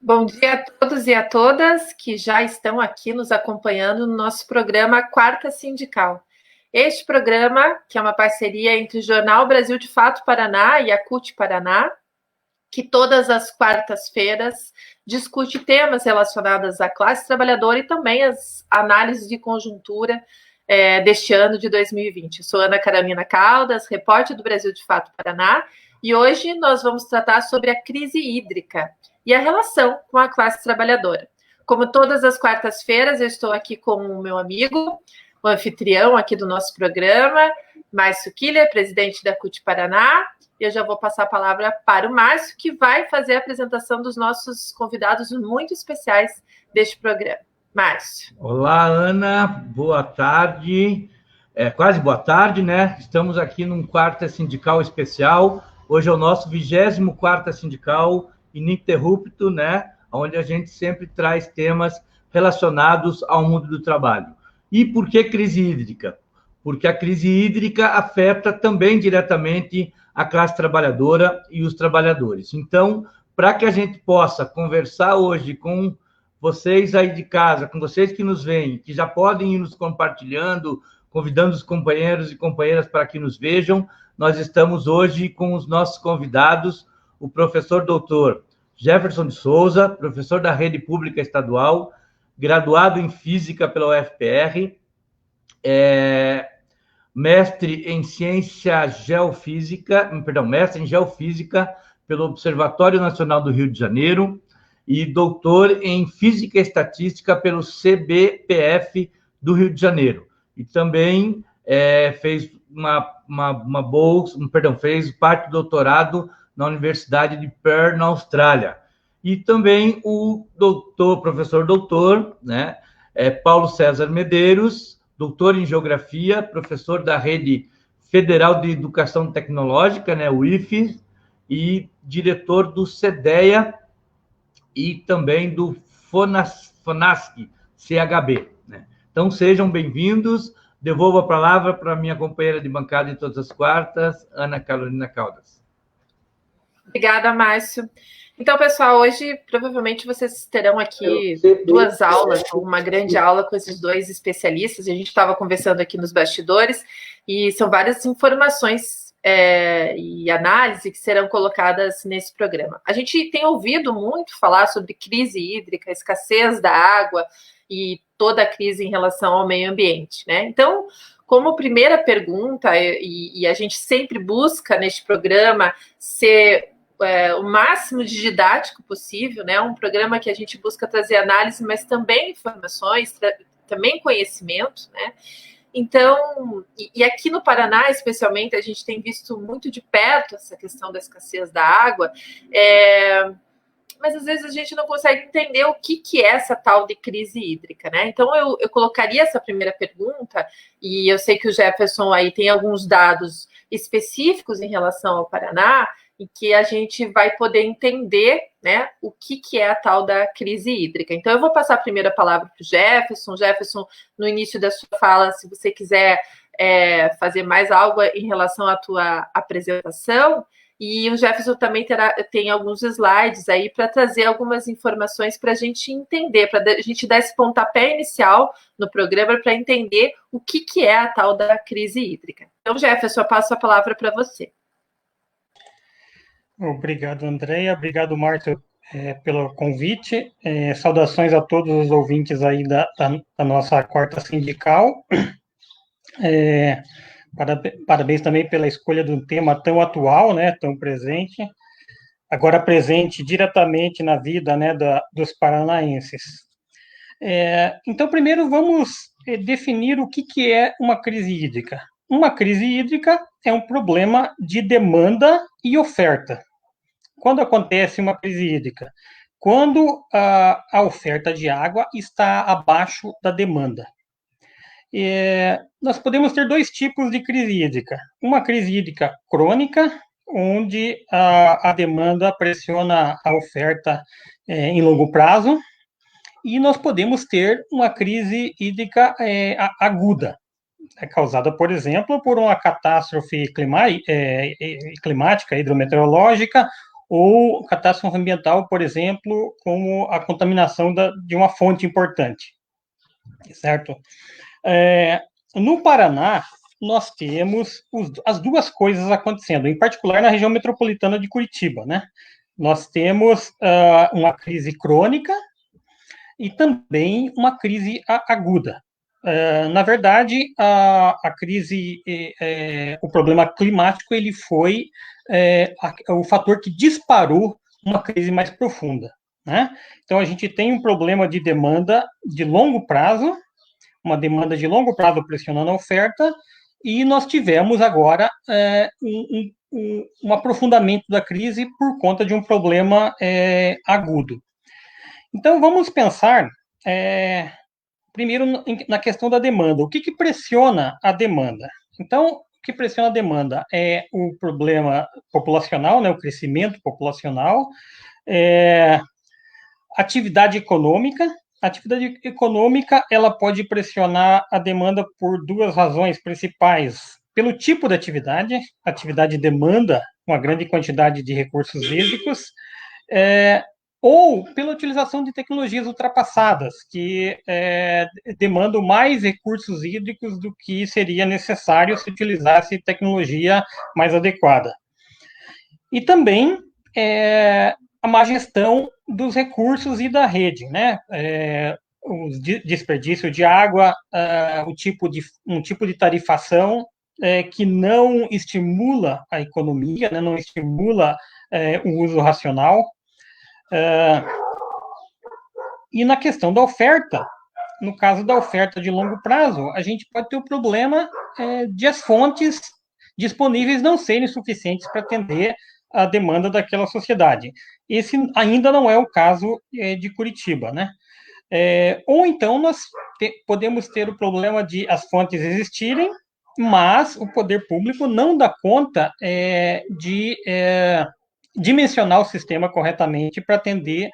Bom dia a todos e a todas que já estão aqui nos acompanhando no nosso programa Quarta Sindical. Este programa, que é uma parceria entre o Jornal Brasil de Fato Paraná e a CUT Paraná, que todas as quartas-feiras discute temas relacionados à classe trabalhadora e também as análises de conjuntura deste ano de 2020. Eu sou Ana Carolina Caldas, repórter do Brasil de Fato Paraná, e hoje nós vamos tratar sobre a crise hídrica e a relação com a classe trabalhadora. Como todas as quartas-feiras, eu estou aqui com o meu amigo, o anfitrião aqui do nosso programa, Márcio Killer, presidente da CUT Paraná. Eu já vou passar a palavra para o Márcio, que vai fazer a apresentação dos nossos convidados muito especiais deste programa. Márcio. Olá, Ana, boa tarde. Quase boa tarde, né? Estamos aqui num Quarta Sindical especial. Hoje é o nosso 24º Sindical ininterrupto, né? Onde a gente sempre traz temas relacionados ao mundo do trabalho. E por que crise hídrica? Porque a crise hídrica afeta também diretamente a classe trabalhadora e os trabalhadores. Então, para que a gente possa conversar hoje com vocês aí de casa, com vocês que nos veem, que já podem ir nos compartilhando, convidando os companheiros e companheiras para que nos vejam, nós estamos hoje com os nossos convidados, o professor doutor Jefferson de Souza, professor da Rede Pública Estadual, graduado em Física pela UFPR, mestre em mestre em Geofísica pelo Observatório Nacional do Rio de Janeiro e doutor em Física e Estatística pelo CBPF do Rio de Janeiro. E também fez fez parte do doutorado na Universidade de Perth, na Austrália. E também o professor doutor, né, Paulo César Medeiros, doutor em Geografia, professor da Rede Federal de Educação Tecnológica, né, o IFE, e diretor do CEDEA e também do FONASC, CHB. Né? Então, sejam bem-vindos. Devolvo a palavra para a minha companheira de bancada em todas as quartas, Ana Carolina Caldas. Obrigada, Márcio. Então, pessoal, hoje provavelmente vocês terão aqui duas aulas, uma grande aula com esses dois especialistas. A gente estava conversando aqui nos bastidores e são várias informações e análises que serão colocadas nesse programa. A gente tem ouvido muito falar sobre crise hídrica, escassez da água e toda a crise em relação ao meio ambiente, né? Então, como primeira pergunta, e a gente sempre busca neste programa ser o máximo de didático possível, né? Um programa que a gente busca trazer análise, mas também informações, também conhecimento, né? Então, e aqui no Paraná, especialmente, a gente tem visto muito de perto essa questão da escassez da água, mas às vezes a gente não consegue entender o que é essa tal de crise hídrica, né? Então, eu colocaria essa primeira pergunta, e eu sei que o Jefferson aí tem alguns dados específicos em relação ao Paraná, em que a gente vai poder entender, né, o que é a tal da crise hídrica. Então, eu vou passar primeiro a palavra para o Jefferson. Jefferson, no início da sua fala, se você quiser fazer mais algo em relação à tua apresentação, e o Jefferson também tem alguns slides aí para trazer algumas informações para a gente entender, para a gente dar esse pontapé inicial no programa para entender o que é a tal da crise hídrica. Então, Jefferson, eu passo a palavra para você. Obrigado, Andréia. Obrigado, Márcio, pelo convite. Saudações a todos os ouvintes aí da nossa Quarta Sindical. Parabéns também pela escolha de um tema tão atual, né, tão presente, agora presente diretamente na vida, né, dos paranaenses. Então, primeiro vamos definir o que é uma crise hídrica. Uma crise hídrica é um problema de demanda e oferta. Quando acontece uma crise hídrica? Quando a oferta de água está abaixo da demanda. Nós podemos ter dois tipos de crise hídrica. Uma crise hídrica crônica, onde a demanda pressiona a oferta em longo prazo, e nós podemos ter uma crise hídrica aguda, causada, por exemplo, por uma catástrofe climática, hidrometeorológica, ou catástrofe ambiental, por exemplo, como a contaminação de uma fonte importante, certo? No Paraná, nós temos as duas coisas acontecendo, em particular na região metropolitana de Curitiba, né? Nós temos uma crise crônica e também uma crise aguda. Na verdade, a crise, o problema climático, ele foi o fator que disparou uma crise mais profunda, né? Então, a gente tem um problema de demanda de longo prazo, uma demanda de longo prazo pressionando a oferta, e nós tivemos agora um aprofundamento da crise por conta de um problema agudo. Então, vamos pensar primeiro na questão da demanda. O que pressiona a demanda? Então, o que pressiona a demanda é o problema populacional, né, o crescimento populacional, atividade econômica. A atividade econômica, ela pode pressionar a demanda por duas razões principais. Pelo tipo de atividade, a atividade demanda uma grande quantidade de recursos hídricos, ou pela utilização de tecnologias ultrapassadas, que demandam mais recursos hídricos do que seria necessário se utilizasse tecnologia mais adequada. E também a má gestão dos recursos e da rede, né? O desperdício de água, um tipo de tarifação que não estimula a economia, né? Não estimula o uso racional. E na questão da oferta, no caso da oferta de longo prazo, a gente pode ter o problema de as fontes disponíveis não serem suficientes para atender a demanda daquela sociedade. Esse ainda não é o caso de Curitiba, né? Ou então nós podemos ter o problema de as fontes existirem, mas o poder público não dá conta de dimensionar o sistema corretamente para atender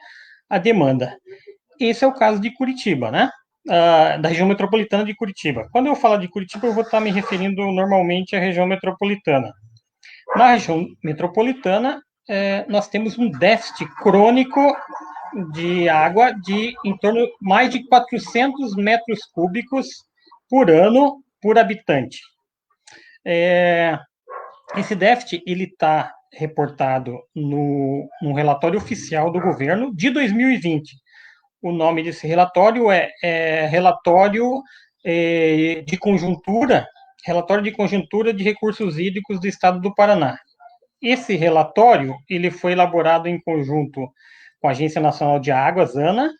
a demanda. Esse é o caso de Curitiba, né? Da região metropolitana de Curitiba. Quando eu falo de Curitiba, eu vou estar me referindo normalmente à região metropolitana. Na região metropolitana, nós temos um déficit crônico de água de em torno de mais de 400 metros cúbicos por ano por habitante. Esse déficit ele está reportado no relatório oficial do governo de 2020. O nome desse relatório é Relatório de Conjuntura, Relatório de Conjuntura de Recursos Hídricos do Estado do Paraná. Esse relatório ele foi elaborado em conjunto com a Agência Nacional de Águas, ANA,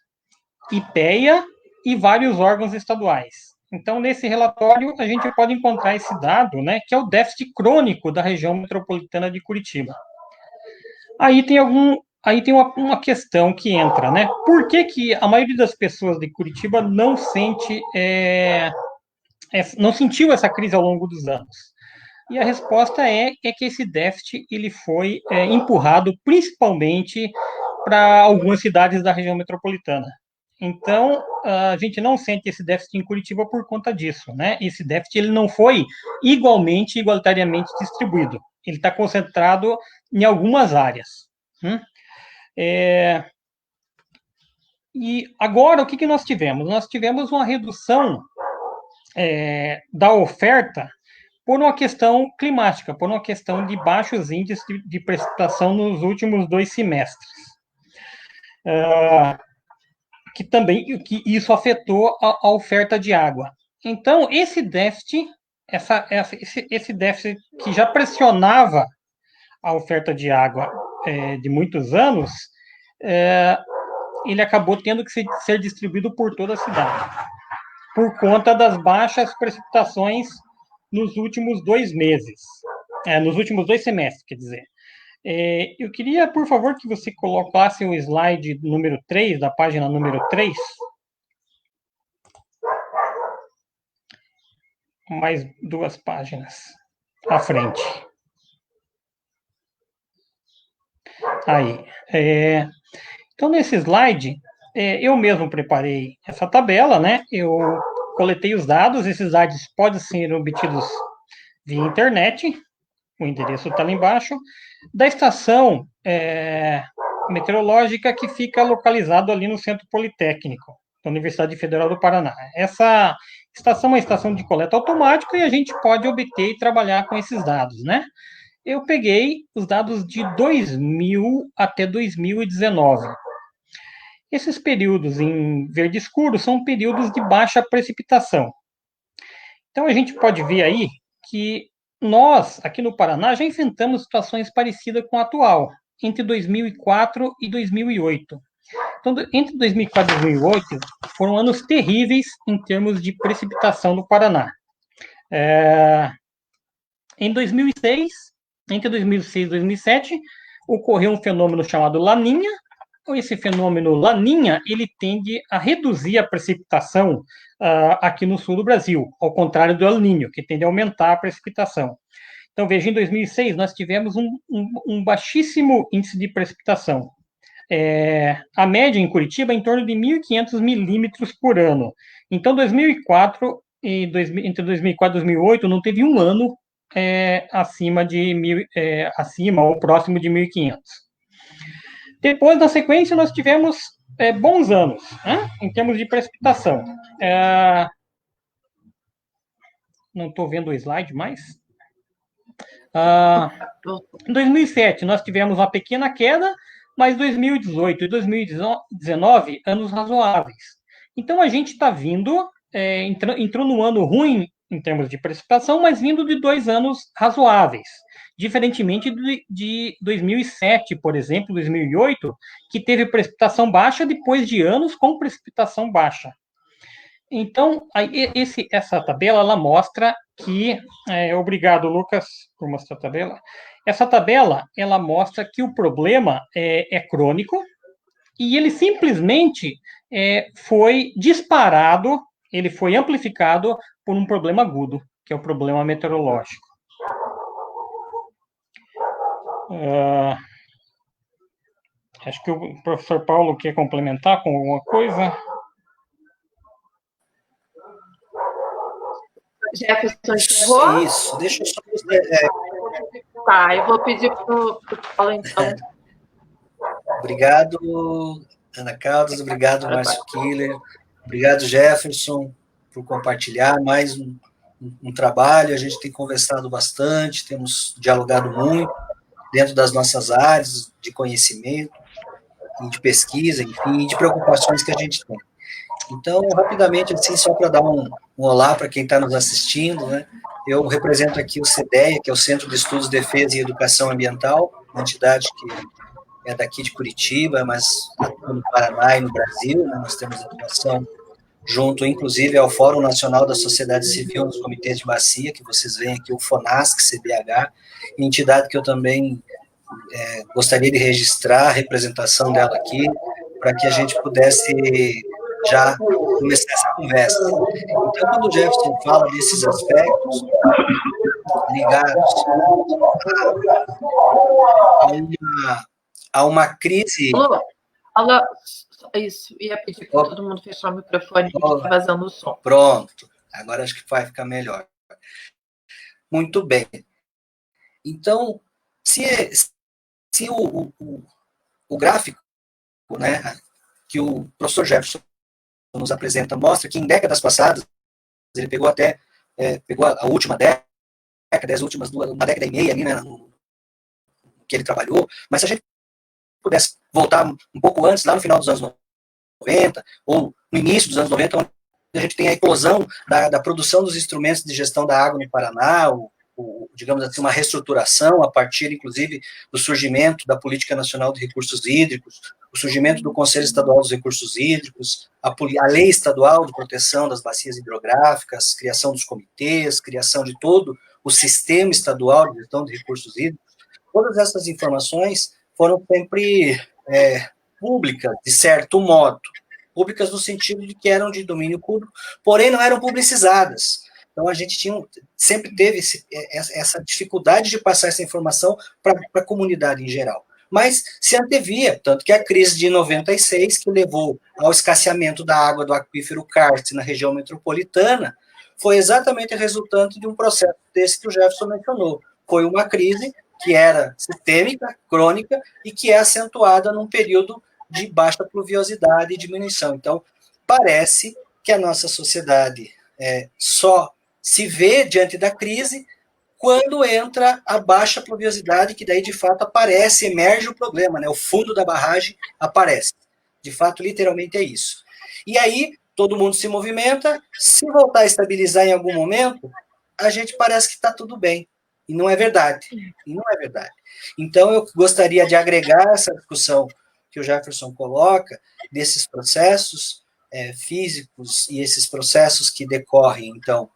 IPEA e vários órgãos estaduais. Então, nesse relatório, a gente pode encontrar esse dado, né, que é o déficit crônico da região metropolitana de Curitiba. Aí tem uma questão que entra, né? Por que a maioria das pessoas de Curitiba não sentiu essa crise ao longo dos anos? E a resposta é que esse déficit ele foi empurrado principalmente para algumas cidades da região metropolitana. Então, a gente não sente esse déficit em Curitiba por conta disso, né? Esse déficit ele não foi igualitariamente distribuído. Ele está concentrado em algumas áreas. E agora, o que nós tivemos? Nós tivemos uma redução da oferta por uma questão climática, por uma questão de baixos índices de precipitação nos últimos 2 semestres. Que isso afetou a oferta de água. Então, esse déficit, esse déficit que já pressionava a oferta de água de muitos anos, ele acabou tendo que ser distribuído por toda a cidade, por conta das baixas precipitações nos últimos 2 meses, nos últimos 2 semestres, quer dizer. Eu queria, por favor, que você colocasse o slide número 3, da página número 3. Mais 2 páginas à frente. Aí. Então, nesse slide, eu mesmo preparei essa tabela, né? Eu coletei os dados, esses dados podem ser obtidos via internet, o endereço está lá embaixo. Da estação meteorológica que fica localizado ali no Centro Politécnico da Universidade Federal do Paraná. Essa estação é uma estação de coleta automática e a gente pode obter e trabalhar com esses dados, né? Eu peguei os dados de 2000 até 2019. Esses períodos em verde escuro são períodos de baixa precipitação. Então, a gente pode ver aí que nós, aqui no Paraná, já enfrentamos situações parecidas com a atual, entre 2004 e 2008. Então, entre 2004 e 2008, foram anos terríveis em termos de precipitação no Paraná. Em 2006, entre 2006 e 2007, ocorreu um fenômeno chamado Laninha. Esse fenômeno Laninha, ele tende a reduzir a precipitação aqui no sul do Brasil, ao contrário do El Niño, que tende a aumentar a precipitação. Então, veja, em 2006, nós tivemos um baixíssimo índice de precipitação. A média em Curitiba é em torno de 1.500 milímetros por ano. Então, entre 2004 e 2008, não teve um ano acima ou próximo de 1.500. Depois, na sequência, nós tivemos bons anos, né, em termos de precipitação. Não estou vendo o slide mais. Em 2007, nós tivemos uma pequena queda, mas 2018 e 2019, anos razoáveis. Então, a gente está vindo, entrou num ano ruim em termos de precipitação, mas vindo de 2 anos razoáveis. Diferentemente de 2007, por exemplo, 2008, que teve precipitação baixa depois de anos com precipitação baixa. Então, essa tabela, ela mostra que... obrigado, Lucas, por mostrar a tabela. Essa tabela, ela mostra que o problema é crônico e ele simplesmente foi disparado, ele foi amplificado por um problema agudo, que é o problema meteorológico. Acho que o professor Paulo quer complementar com alguma coisa. Jefferson encerrou? Isso, deixa eu só... Tá, eu vou pedir para o Paulo, então. Obrigado, Ana Caldas, obrigado, Márcio Killer, obrigado, Jefferson, por compartilhar mais um trabalho. A gente tem conversado bastante, temos dialogado muito dentro das nossas áreas de conhecimento, de pesquisa, enfim, de preocupações que a gente tem. Então, rapidamente, assim, só para dar um olá para quem está nos assistindo, né? Eu represento aqui o CEDEA, que é o Centro de Estudos, Defesa e Educação Ambiental, uma entidade que é daqui de Curitiba, mas atua no Paraná e no Brasil, né? Nós temos atuação junto, inclusive, ao Fórum Nacional da Sociedade Civil nos Comitês de Bacia, que vocês veem aqui, o FONASC, CBH, entidade que eu também gostaria de registrar a representação dela aqui, para que a gente pudesse já começar essa conversa. Então, quando o Jefferson fala desses aspectos ligados a uma crise... Alô, isso, ia pedir para todo mundo fechar o microfone, que está vazando o som. Pronto, agora acho que vai ficar melhor. Muito bem. Então, se o gráfico, né, que o professor Jefferson nos apresenta mostra que em décadas passadas, ele pegou a última década, as últimas uma década e meia ali, né, que ele trabalhou, mas se a gente pudesse voltar um pouco antes, lá no final dos anos 90, ou no início dos anos 90, onde a gente tem a eclosão da produção dos instrumentos de gestão da água no Paraná, digamos assim, uma reestruturação a partir, inclusive, do surgimento da Política Nacional de Recursos Hídricos, o surgimento do Conselho Estadual dos Recursos Hídricos, a Lei Estadual de Proteção das Bacias Hidrográficas, criação dos comitês, criação de todo o Sistema Estadual de Gestão de Recursos Hídricos. Todas essas informações foram sempre públicas, de certo modo, públicas no sentido de que eram de domínio público, porém não eram publicizadas. Então, a gente sempre teve essa dificuldade de passar essa informação para a comunidade em geral. Mas se antevia, tanto que a crise de 96, que levou ao escasseamento da água do aquífero Karst na região metropolitana, foi exatamente resultante de um processo desse que o Jefferson mencionou. Foi uma crise que era sistêmica, crônica, e que é acentuada num período de baixa pluviosidade e diminuição. Então, parece que a nossa sociedade só se vê diante da crise quando entra a baixa pluviosidade, que daí, de fato, aparece, emerge o problema, né? O fundo da barragem aparece. De fato, literalmente é isso. E aí, todo mundo se movimenta, se voltar a estabilizar em algum momento, a gente parece que está tudo bem. E não é verdade. E não é verdade. Então, eu gostaria de agregar essa discussão que o Jefferson coloca, desses processos físicos e esses processos que decorrem, então,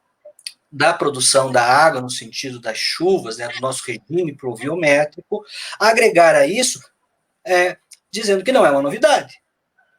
da produção da água, no sentido das chuvas, né, do nosso regime pluviométrico, agregar a isso, dizendo que não é uma novidade,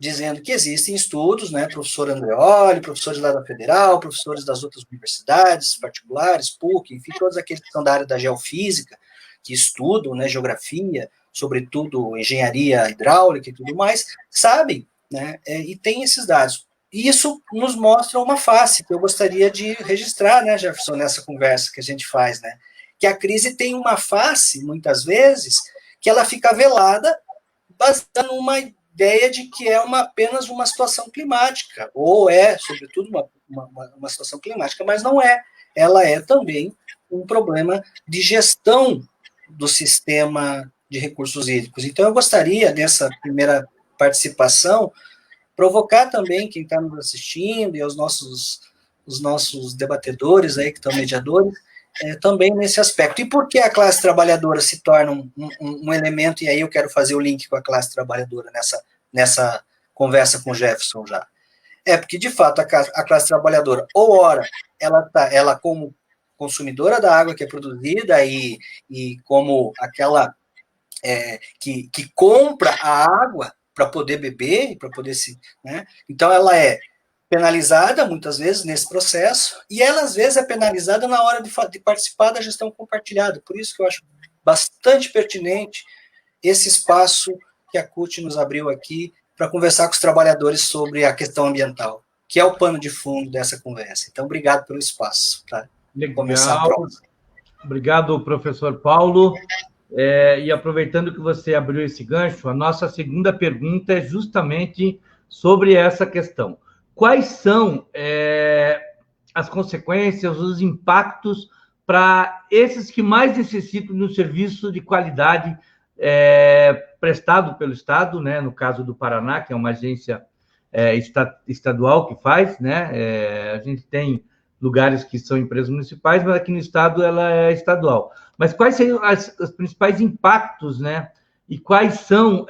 dizendo que existem estudos, né, professor Andreoli, professores lá da Federal, professores das outras universidades particulares, PUC, enfim, todos aqueles que são da área da geofísica, que estudam, né, geografia, sobretudo engenharia hidráulica e tudo mais, sabem, né, e tem esses dados. E isso nos mostra uma face que eu gostaria de registrar, né, Jefferson, nessa conversa que a gente faz, né, que a crise tem uma face, muitas vezes, que ela fica velada, baseada numa ideia de que é apenas uma situação climática, ou sobretudo, uma situação climática, mas não é. Ela é também um problema de gestão do sistema de recursos hídricos. Então, eu gostaria, nessa primeira participação, provocar também quem está nos assistindo e os nossos debatedores aí, que estão mediadores, também nesse aspecto. E por que a classe trabalhadora se torna um elemento, e aí eu quero fazer o link com a classe trabalhadora nessa conversa com o Jefferson já. Porque, de fato, a classe trabalhadora, ou ora, ela como consumidora da água que é produzida e como aquela que compra a água para poder beber e para poder se... Né? Então, ela é penalizada, muitas vezes, nesse processo, e ela, às vezes, é penalizada na hora de participar da gestão compartilhada. Por isso que eu acho bastante pertinente esse espaço que a CUT nos abriu aqui para conversar com os trabalhadores sobre a questão ambiental, que é o pano de fundo dessa conversa. Então, obrigado pelo espaço. Tá? Começar a prova. Obrigado, professor Paulo. E aproveitando que você abriu esse gancho, a nossa segunda pergunta é justamente sobre essa questão. Quais são as consequências, os impactos para esses que mais necessitam de um serviço de qualidade prestado pelo Estado, né? No caso do Paraná, que é uma agência estadual que faz, né? A gente tem lugares que são empresas municipais, mas aqui no Estado ela é estadual. Mas quais seriam os principais impactos, né? E quais são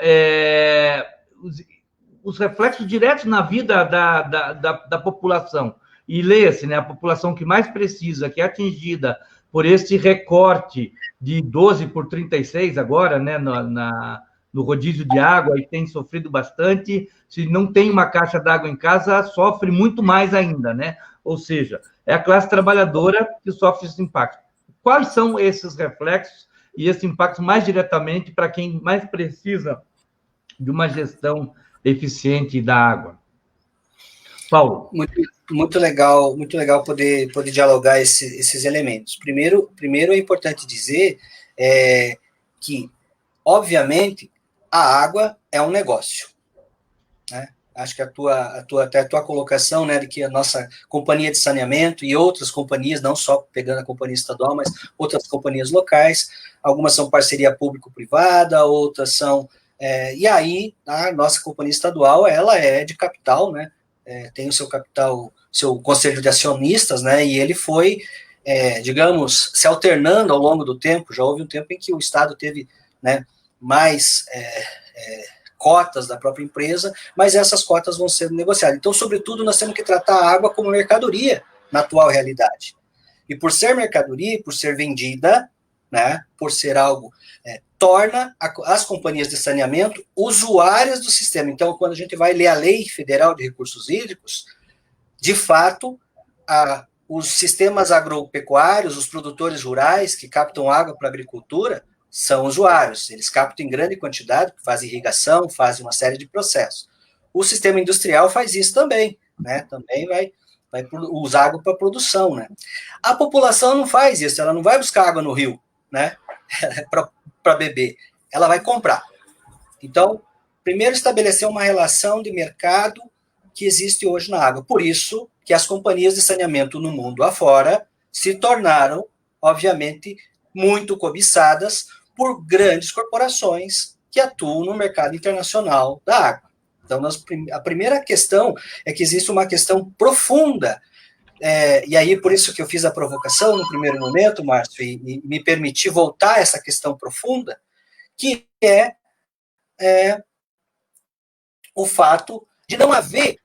os reflexos diretos na vida da população? E leia-se, né? A população que mais precisa, que é atingida por esse recorte de 12 por 36 agora, né? No rodízio de água, e tem sofrido bastante. Se não tem uma caixa d'água em casa, sofre muito mais ainda, né? Ou seja, é a classe trabalhadora que sofre esse impacto. Quais são esses reflexos e esse impacto mais diretamente para quem mais precisa de uma gestão eficiente da água? Paulo. Muito legal poder dialogar esses elementos. Primeiro é importante dizer que, obviamente, a água é um negócio, né? Acho que até a tua colocação, né, de que a nossa companhia de saneamento e outras companhias, não só pegando a companhia estadual, mas outras companhias locais, algumas são parceria público-privada, outras são... e aí, a nossa companhia estadual, ela é de capital, né, tem o seu capital, seu conselho de acionistas, né, e ele foi, digamos, se alternando ao longo do tempo. Já houve um tempo em que o Estado teve, né, mais... cotas da própria empresa, mas essas cotas vão ser negociadas. Então, sobretudo, nós temos que tratar a água como mercadoria na atual realidade. E por ser mercadoria, por ser vendida, né, por ser algo, torna as companhias de saneamento usuárias do sistema. Então, quando a gente vai ler a Lei Federal de Recursos Hídricos, de fato, os sistemas agropecuários, os produtores rurais que captam água para a agricultura, são usuários, eles captam em grande quantidade, fazem irrigação, fazem uma série de processos. O sistema industrial faz isso também, né? Também vai usar água para produção, né? A população não faz isso, ela não vai buscar água no rio, né? para beber, ela vai comprar. Então, primeiro estabelecer uma relação de mercado que existe hoje na água. Por isso que as companhias de saneamento no mundo afora se tornaram, obviamente, muito cobiçadas por grandes corporações que atuam no mercado internacional da água. Então, a primeira questão é que existe uma questão profunda, e aí por isso que eu fiz a provocação no primeiro momento, Márcio, e me permiti voltar a essa questão profunda, que é o fato de não haver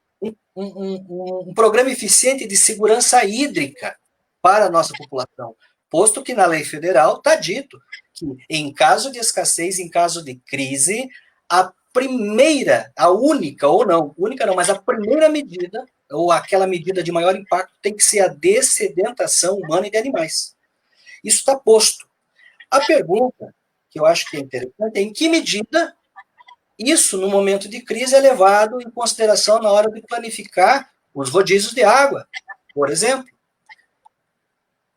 um programa eficiente de segurança hídrica para a nossa população, posto que na lei federal está dito que, em caso de escassez, em caso de crise, a primeira medida, ou aquela medida de maior impacto, tem que ser a dessedentação humana e de animais. Isso está posto. A pergunta, que eu acho que é interessante, é em que medida isso, no momento de crise, é levado em consideração na hora de planificar os rodízios de água, por exemplo.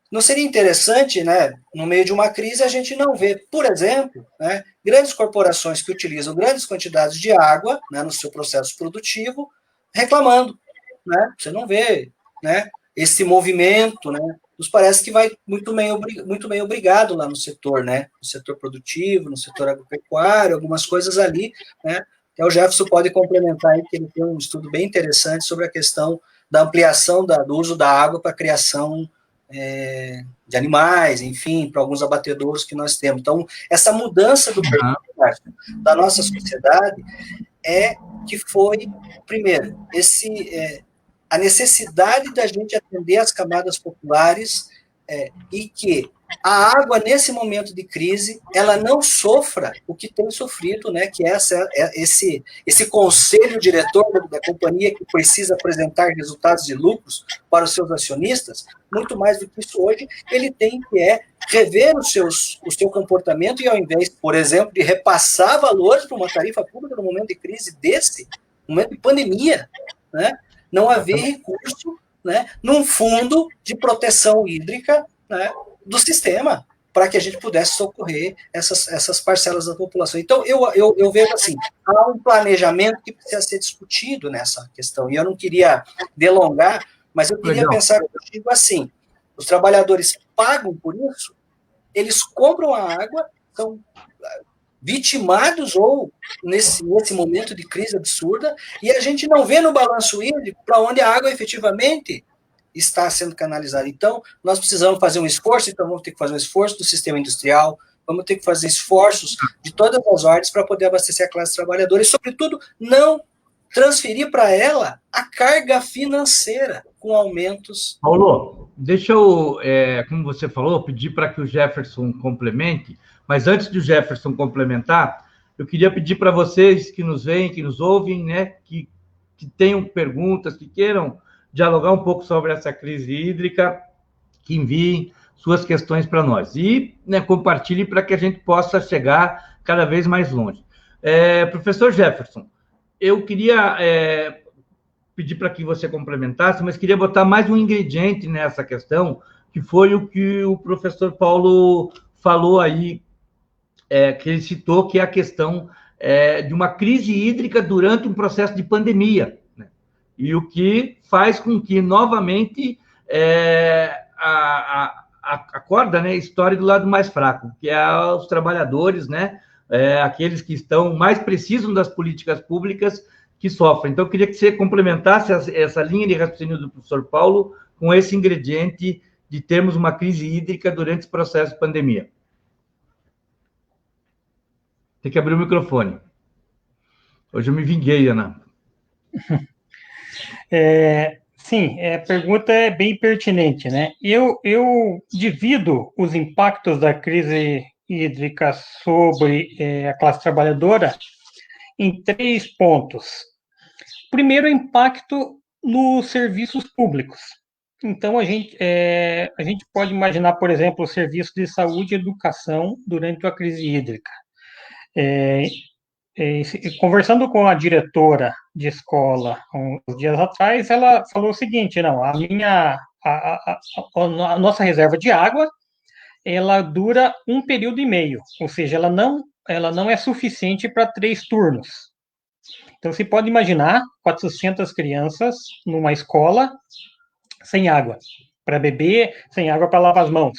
Não seria interessante, né, no meio de uma crise, a gente não ver, por exemplo, né, grandes corporações que utilizam grandes quantidades de água, né, no seu processo produtivo, reclamando, né? Você não vê, né, esse movimento, né? Nos parece que vai muito bem obrigado lá no setor, né? No setor produtivo, no setor agropecuário, algumas coisas ali, né? Até o Jefferson pode complementar aí, que ele tem um estudo bem interessante sobre a questão da ampliação do uso da água para a criação de animais, enfim, para alguns abatedouros que nós temos. Então, essa mudança do perfil da nossa sociedade que foi, primeiro, a necessidade da gente atender as camadas populares e que a água, nesse momento de crise, ela não sofra o que tem sofrido, né, que é esse conselho diretor da companhia que precisa apresentar resultados e lucros para os seus acionistas. Muito mais do que isso hoje, ele tem que rever o seu comportamento e, ao invés, por exemplo, de repassar valores para uma tarifa pública no momento de crise no momento de pandemia, né, não haver recurso, né, num fundo de proteção hídrica, né, do sistema, para que a gente pudesse socorrer essas parcelas da população. Então, eu vejo assim, há um planejamento que precisa ser discutido nessa questão, e eu não queria delongar, mas eu queria pensar contigo assim, os trabalhadores pagam por isso, eles compram a água, são vitimados ou nesse momento de crise absurda, e a gente não vê no balanço hídrico para onde a água efetivamente está sendo canalizada. Então, nós precisamos fazer um esforço, então vamos ter que fazer um esforço do sistema industrial, vamos ter que fazer esforços de todas as ordens para poder abastecer a classe trabalhadora e, sobretudo, não transferir para ela a carga financeira com aumentos. Paulo, deixa eu, como você falou, pedir para que o Jefferson complemente, mas antes do Jefferson complementar, eu queria pedir para vocês que nos veem, que nos ouvem, né, que tenham perguntas, que queiram dialogar um pouco sobre essa crise hídrica, que enviem suas questões para nós. E, né, compartilhe para que a gente possa chegar cada vez mais longe. Professor Jefferson, eu queria pedir para que você complementasse, mas queria botar mais um ingrediente nessa questão, que foi o que o professor Paulo falou aí, que ele citou, que é a questão de uma crise hídrica durante um processo de pandemia, né? E o que faz com que, novamente, a corda, né, estoure do lado mais fraco, que é os trabalhadores, né, aqueles que mais precisam das políticas públicas, que sofrem. Então, eu queria que você complementasse essa linha de raciocínio do professor Paulo com esse ingrediente de termos uma crise hídrica durante esse processo de pandemia. Tem que abrir o microfone. Hoje eu me vinguei, Ana. Sim, a pergunta é bem pertinente, né? Eu divido os impactos da crise hídrica sobre a classe trabalhadora em 3 pontos. Primeiro, impacto nos serviços públicos. Então, a gente pode imaginar, por exemplo, o serviço de saúde e educação durante a crise hídrica. Conversando com a diretora de escola uns dias atrás, ela falou o seguinte: não, a nossa reserva de água ela dura um período e meio, ou seja, ela não é suficiente para 3 turnos. Então, você pode imaginar 400 crianças numa escola sem água para beber, sem água para lavar as mãos.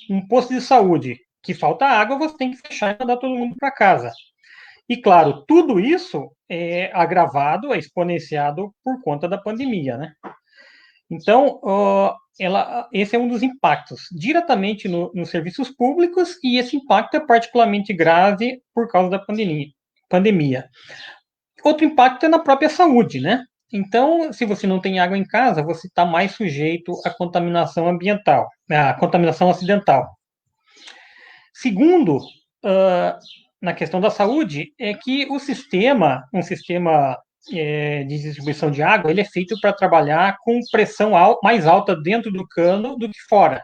Um posto de saúde que falta água, você tem que fechar e mandar todo mundo para casa. E, claro, tudo isso é agravado, é exponenciado por conta da pandemia, né? Então, esse é um dos impactos, diretamente nos serviços públicos, e esse impacto é particularmente grave por causa da pandemia. Outro impacto é na própria saúde, né? Então, se você não tem água em casa, você está mais sujeito à contaminação ambiental, à contaminação acidental. Segundo, na questão da saúde, é que um sistema de distribuição de água, ele é feito para trabalhar com pressão mais alta dentro do cano do que fora.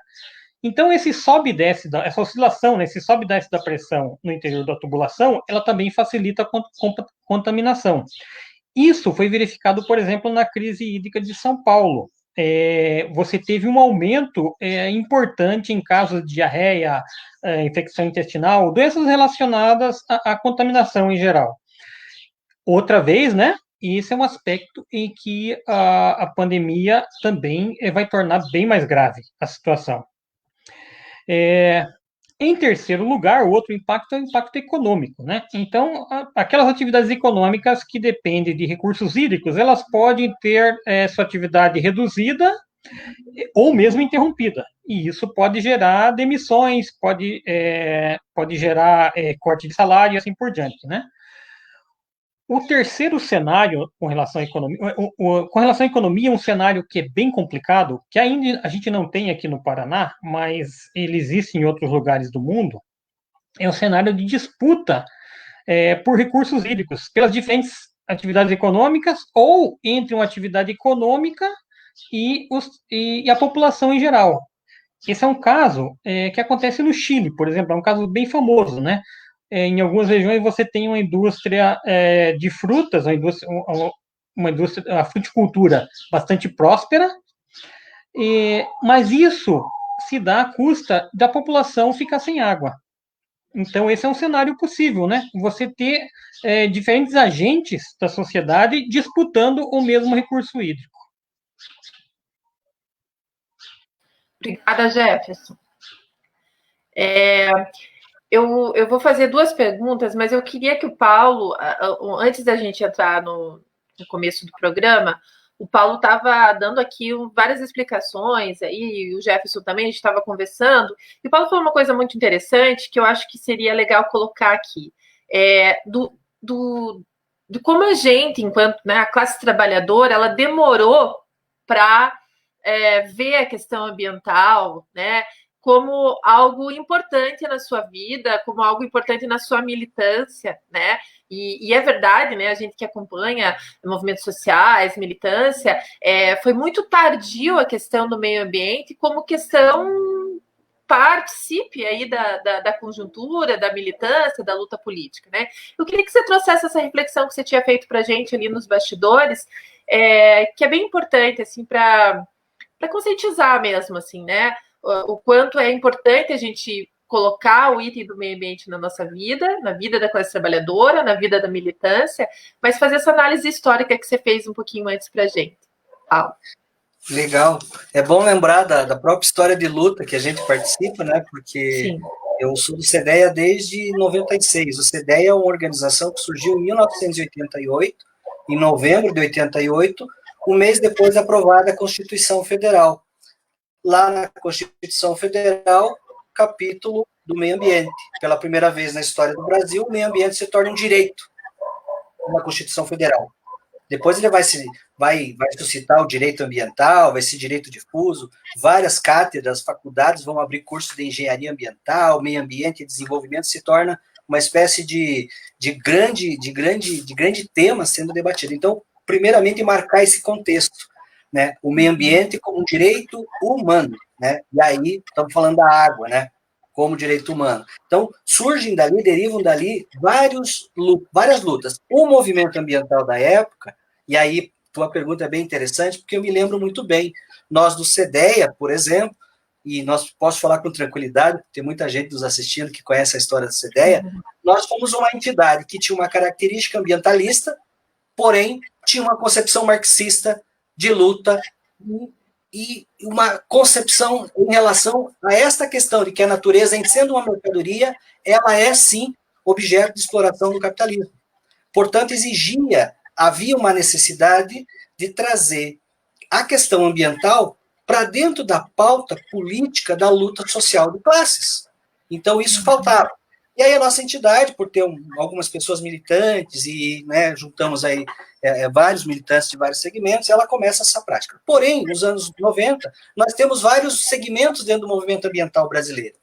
Então, esse sobe e desce, essa oscilação, esse sobe e desce da pressão no interior da tubulação, ela também facilita a contaminação. Isso foi verificado, por exemplo, na crise hídrica de São Paulo. Você teve um aumento importante em casos de diarreia, infecção intestinal, doenças relacionadas à contaminação em geral. Outra vez, né? E esse é um aspecto em que a pandemia também vai tornar bem mais grave a situação. Em terceiro lugar, o outro impacto é o impacto econômico, né? Então, aquelas atividades econômicas que dependem de recursos hídricos, elas podem ter sua atividade reduzida ou mesmo interrompida. E isso pode gerar demissões, pode gerar corte de salário e assim por diante, né? O terceiro cenário com relação à economia, é um cenário que é bem complicado, que ainda a gente não tem aqui no Paraná, mas ele existe em outros lugares do mundo, é um cenário de disputa por recursos hídricos, pelas diferentes atividades econômicas ou entre uma atividade econômica e a população em geral. Esse é um caso que acontece no Chile, por exemplo, é um caso bem famoso, né? Em algumas regiões você tem uma indústria de frutas, uma indústria, a fruticultura bastante próspera, mas isso se dá à custa da população ficar sem água. Então, esse é um cenário possível, né? Você ter diferentes agentes da sociedade disputando o mesmo recurso hídrico. Obrigada, Jefferson. Eu vou fazer 2 perguntas, mas eu queria que o Paulo, antes da gente entrar no começo do programa, o Paulo estava dando aqui várias explicações, aí o Jefferson também, a gente estava conversando, e o Paulo falou uma coisa muito interessante que eu acho que seria legal colocar aqui, de como a gente, enquanto a classe trabalhadora, ela demorou para ver a questão ambiental, né, como algo importante na sua vida, como algo importante na sua militância, né? E é verdade, né? A gente que acompanha movimentos sociais, militância, foi muito tardio a questão do meio ambiente como questão participe aí da conjuntura, da militância, da luta política, né? Eu queria que você trouxesse essa reflexão que você tinha feito para a gente ali nos bastidores, que é bem importante, assim, para conscientizar mesmo, assim, né? O quanto é importante a gente colocar o item do meio ambiente na nossa vida, na vida da classe trabalhadora, na vida da militância, mas fazer essa análise histórica que você fez um pouquinho antes para a gente. Paulo. Legal. É bom lembrar da própria história de luta que a gente participa, né? Porque Sim. Eu sou do CEDEA desde 96. O CEDEA é uma organização que surgiu em 1988, em novembro de 88, um mês depois aprovada a Constituição Federal. Lá na Constituição Federal, capítulo do meio ambiente. Pela primeira vez na história do Brasil, o meio ambiente se torna um direito na Constituição Federal. Depois ele vai suscitar o direito ambiental, vai ser direito difuso, várias cátedras, faculdades vão abrir curso de engenharia ambiental, meio ambiente e desenvolvimento, se torna uma espécie de grande tema sendo debatido. Então, primeiramente, marcar esse contexto, né? O meio ambiente como um direito humano, né? E aí estamos falando da água, né? Como direito humano. Então, derivam dali várias lutas. O movimento ambiental da época, e aí tua pergunta é bem interessante, porque eu me lembro muito bem, nós do CEDEA, por exemplo, e nós posso falar com tranquilidade, tem muita gente nos assistindo que conhece a história da CDEA, nós fomos uma entidade que tinha uma característica ambientalista, porém tinha uma concepção marxista de luta e uma concepção em relação a esta questão de que a natureza, sendo uma mercadoria, ela é, sim, objeto de exploração do capitalismo. Portanto, havia uma necessidade de trazer a questão ambiental para dentro da pauta política da luta social de classes. Então, isso faltava. E aí a nossa entidade, por ter algumas pessoas militantes e, né, juntamos aí vários militantes de vários segmentos, ela começa essa prática. Porém, nos anos 90, nós temos vários segmentos dentro do movimento ambiental brasileiro.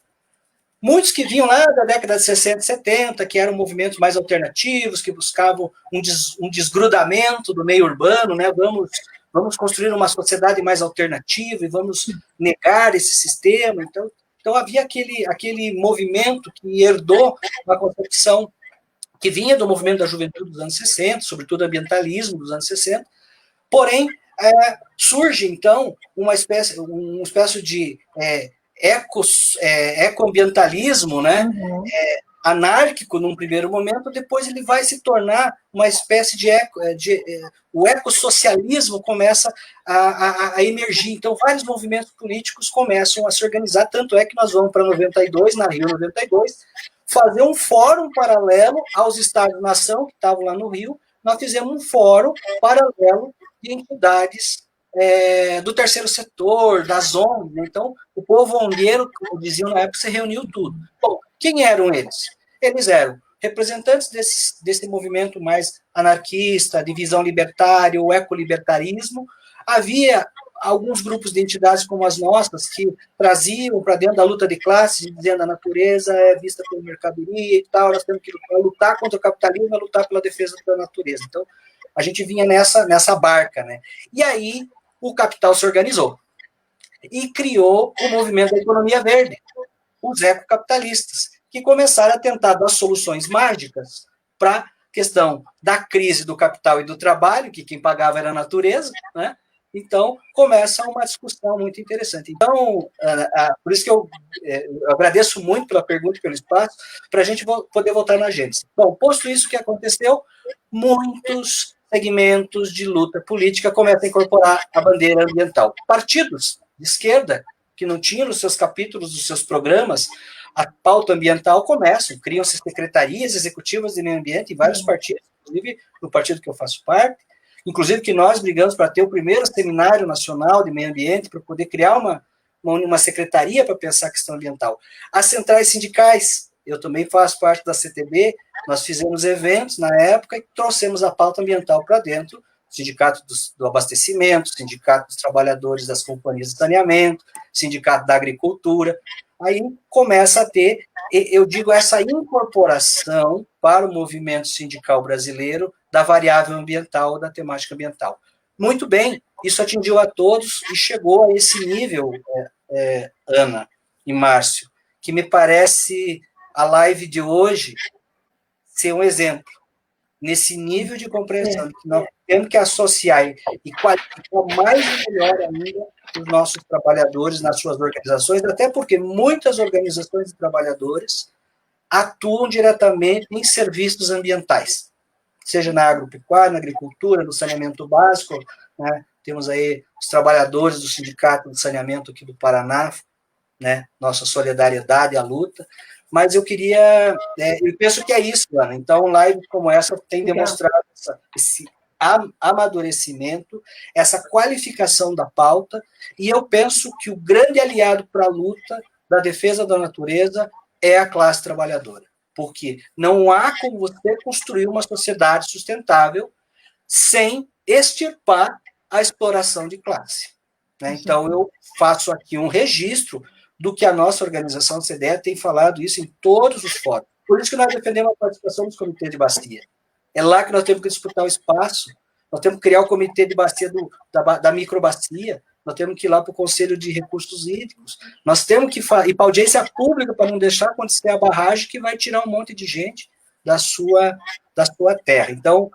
Muitos que vinham lá da década de 60 e 70, que eram movimentos mais alternativos, que buscavam um desgrudamento do meio urbano, né? Vamos construir uma sociedade mais alternativa e vamos negar esse sistema. Então havia aquele movimento que herdou uma concepção que vinha do movimento da juventude dos anos 60, sobretudo ambientalismo dos anos 60, porém, surge, então, uma espécie de ecoambientalismo, né? Anárquico num primeiro momento, depois ele vai se tornar uma espécie o ecossocialismo começa a emergir. Então, vários movimentos políticos começam a se organizar, tanto é que nós vamos para 92, na Rio 92, fazer um fórum paralelo aos Estados-nação, que estavam lá no Rio. Nós fizemos um fórum paralelo de entidades do terceiro setor, das ONGs. Então, o povo ongueiro, como diziam na época, se reuniu tudo. Bom, quem eram eles? Eles eram representantes desse movimento mais anarquista, de visão libertária, o ecolibertarismo. Havia alguns grupos de entidades como as nossas, que traziam para dentro da luta de classes, dizendo a natureza é vista como mercadoria e tal, nós temos que lutar contra o capitalismo, lutar pela defesa da natureza. Então, a gente vinha nessa barca, né? E aí, o capital se organizou e criou o movimento da economia verde, os ecocapitalistas, que começaram a tentar dar soluções mágicas para a questão da crise do capital e do trabalho, que quem pagava era a natureza, né? Então, começa uma discussão muito interessante. Então, por isso que eu agradeço muito pela pergunta e pelo espaço, para a gente poder voltar na agência. Bom, posto isso que aconteceu, muitos segmentos de luta política começam a incorporar a bandeira ambiental. Partidos de esquerda, que não tinham nos seus capítulos, dos seus programas, a pauta ambiental criam-se secretarias executivas de meio ambiente em vários partidos, inclusive no partido que eu faço parte, inclusive que nós brigamos para ter o primeiro seminário nacional de meio ambiente, para poder criar uma secretaria para pensar a questão ambiental. As centrais sindicais, eu também faço parte da CTB, nós fizemos eventos na época e trouxemos a pauta ambiental para dentro, sindicato do abastecimento, sindicato dos trabalhadores das companhias de saneamento, sindicato da agricultura. Aí começa a ter, eu digo, essa incorporação para o movimento sindical brasileiro da variável ambiental, da temática ambiental. Muito bem, isso atingiu a todos e chegou a esse nível, Ana e Márcio, que me parece a live de hoje ser um exemplo, nesse nível de compreensão, que nós temos que associar e qualificar mais e melhor ainda os nossos trabalhadores nas suas organizações, até porque muitas organizações de trabalhadores atuam diretamente em serviços ambientais, seja na agropecuária, na agricultura, no saneamento básico, né? Temos aí os trabalhadores do Sindicato de Saneamento aqui do Paraná, né? Nossa solidariedade à luta, mas eu penso que é isso, Ana. Então, live como essa tem demonstrado esse amadurecimento, essa qualificação da pauta, e eu penso que o grande aliado para a luta da defesa da natureza é a classe trabalhadora, porque não há como você construir uma sociedade sustentável sem extirpar a exploração de classe, né? Então, eu faço aqui um registro do que a nossa organização CDE tem falado isso em todos os fóruns. Por isso que nós defendemos a participação dos comitês de bacia. É lá que nós temos que disputar o espaço, nós temos que criar o comitê de bacia da microbacia, nós temos que ir lá para o Conselho de Recursos Hídricos, nós temos que ir para a audiência pública para não deixar acontecer a barragem que vai tirar um monte de gente da sua terra. Então,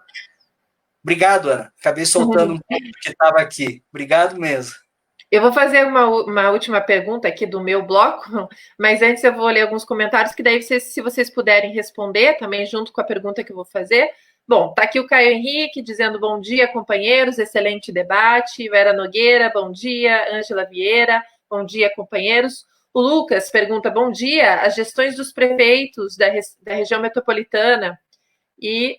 obrigado, Ana. Acabei soltando um pouco que estava aqui. Obrigado mesmo. Eu vou fazer uma última pergunta aqui do meu bloco, mas antes eu vou ler alguns comentários que daí se vocês puderem responder também junto com a pergunta que eu vou fazer. Bom, tá aqui o Caio Henrique dizendo bom dia, companheiros, excelente debate. Vera Nogueira, bom dia. Ângela Vieira, bom dia, companheiros. O Lucas pergunta, bom dia, as gestões dos prefeitos da região metropolitana e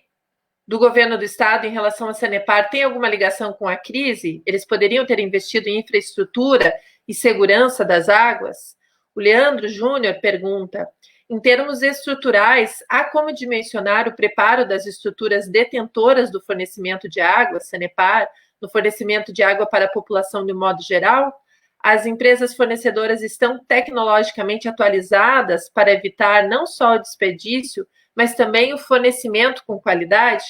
do governo do estado em relação à Sanepar tem alguma ligação com a crise? Eles poderiam ter investido em infraestrutura e segurança das águas? O Leandro Júnior pergunta, em termos estruturais, há como dimensionar o preparo das estruturas detentoras do fornecimento de água, Sanepar, no fornecimento de água para a população de um modo geral? As empresas fornecedoras estão tecnologicamente atualizadas para evitar não só o desperdício, mas também o fornecimento com qualidade?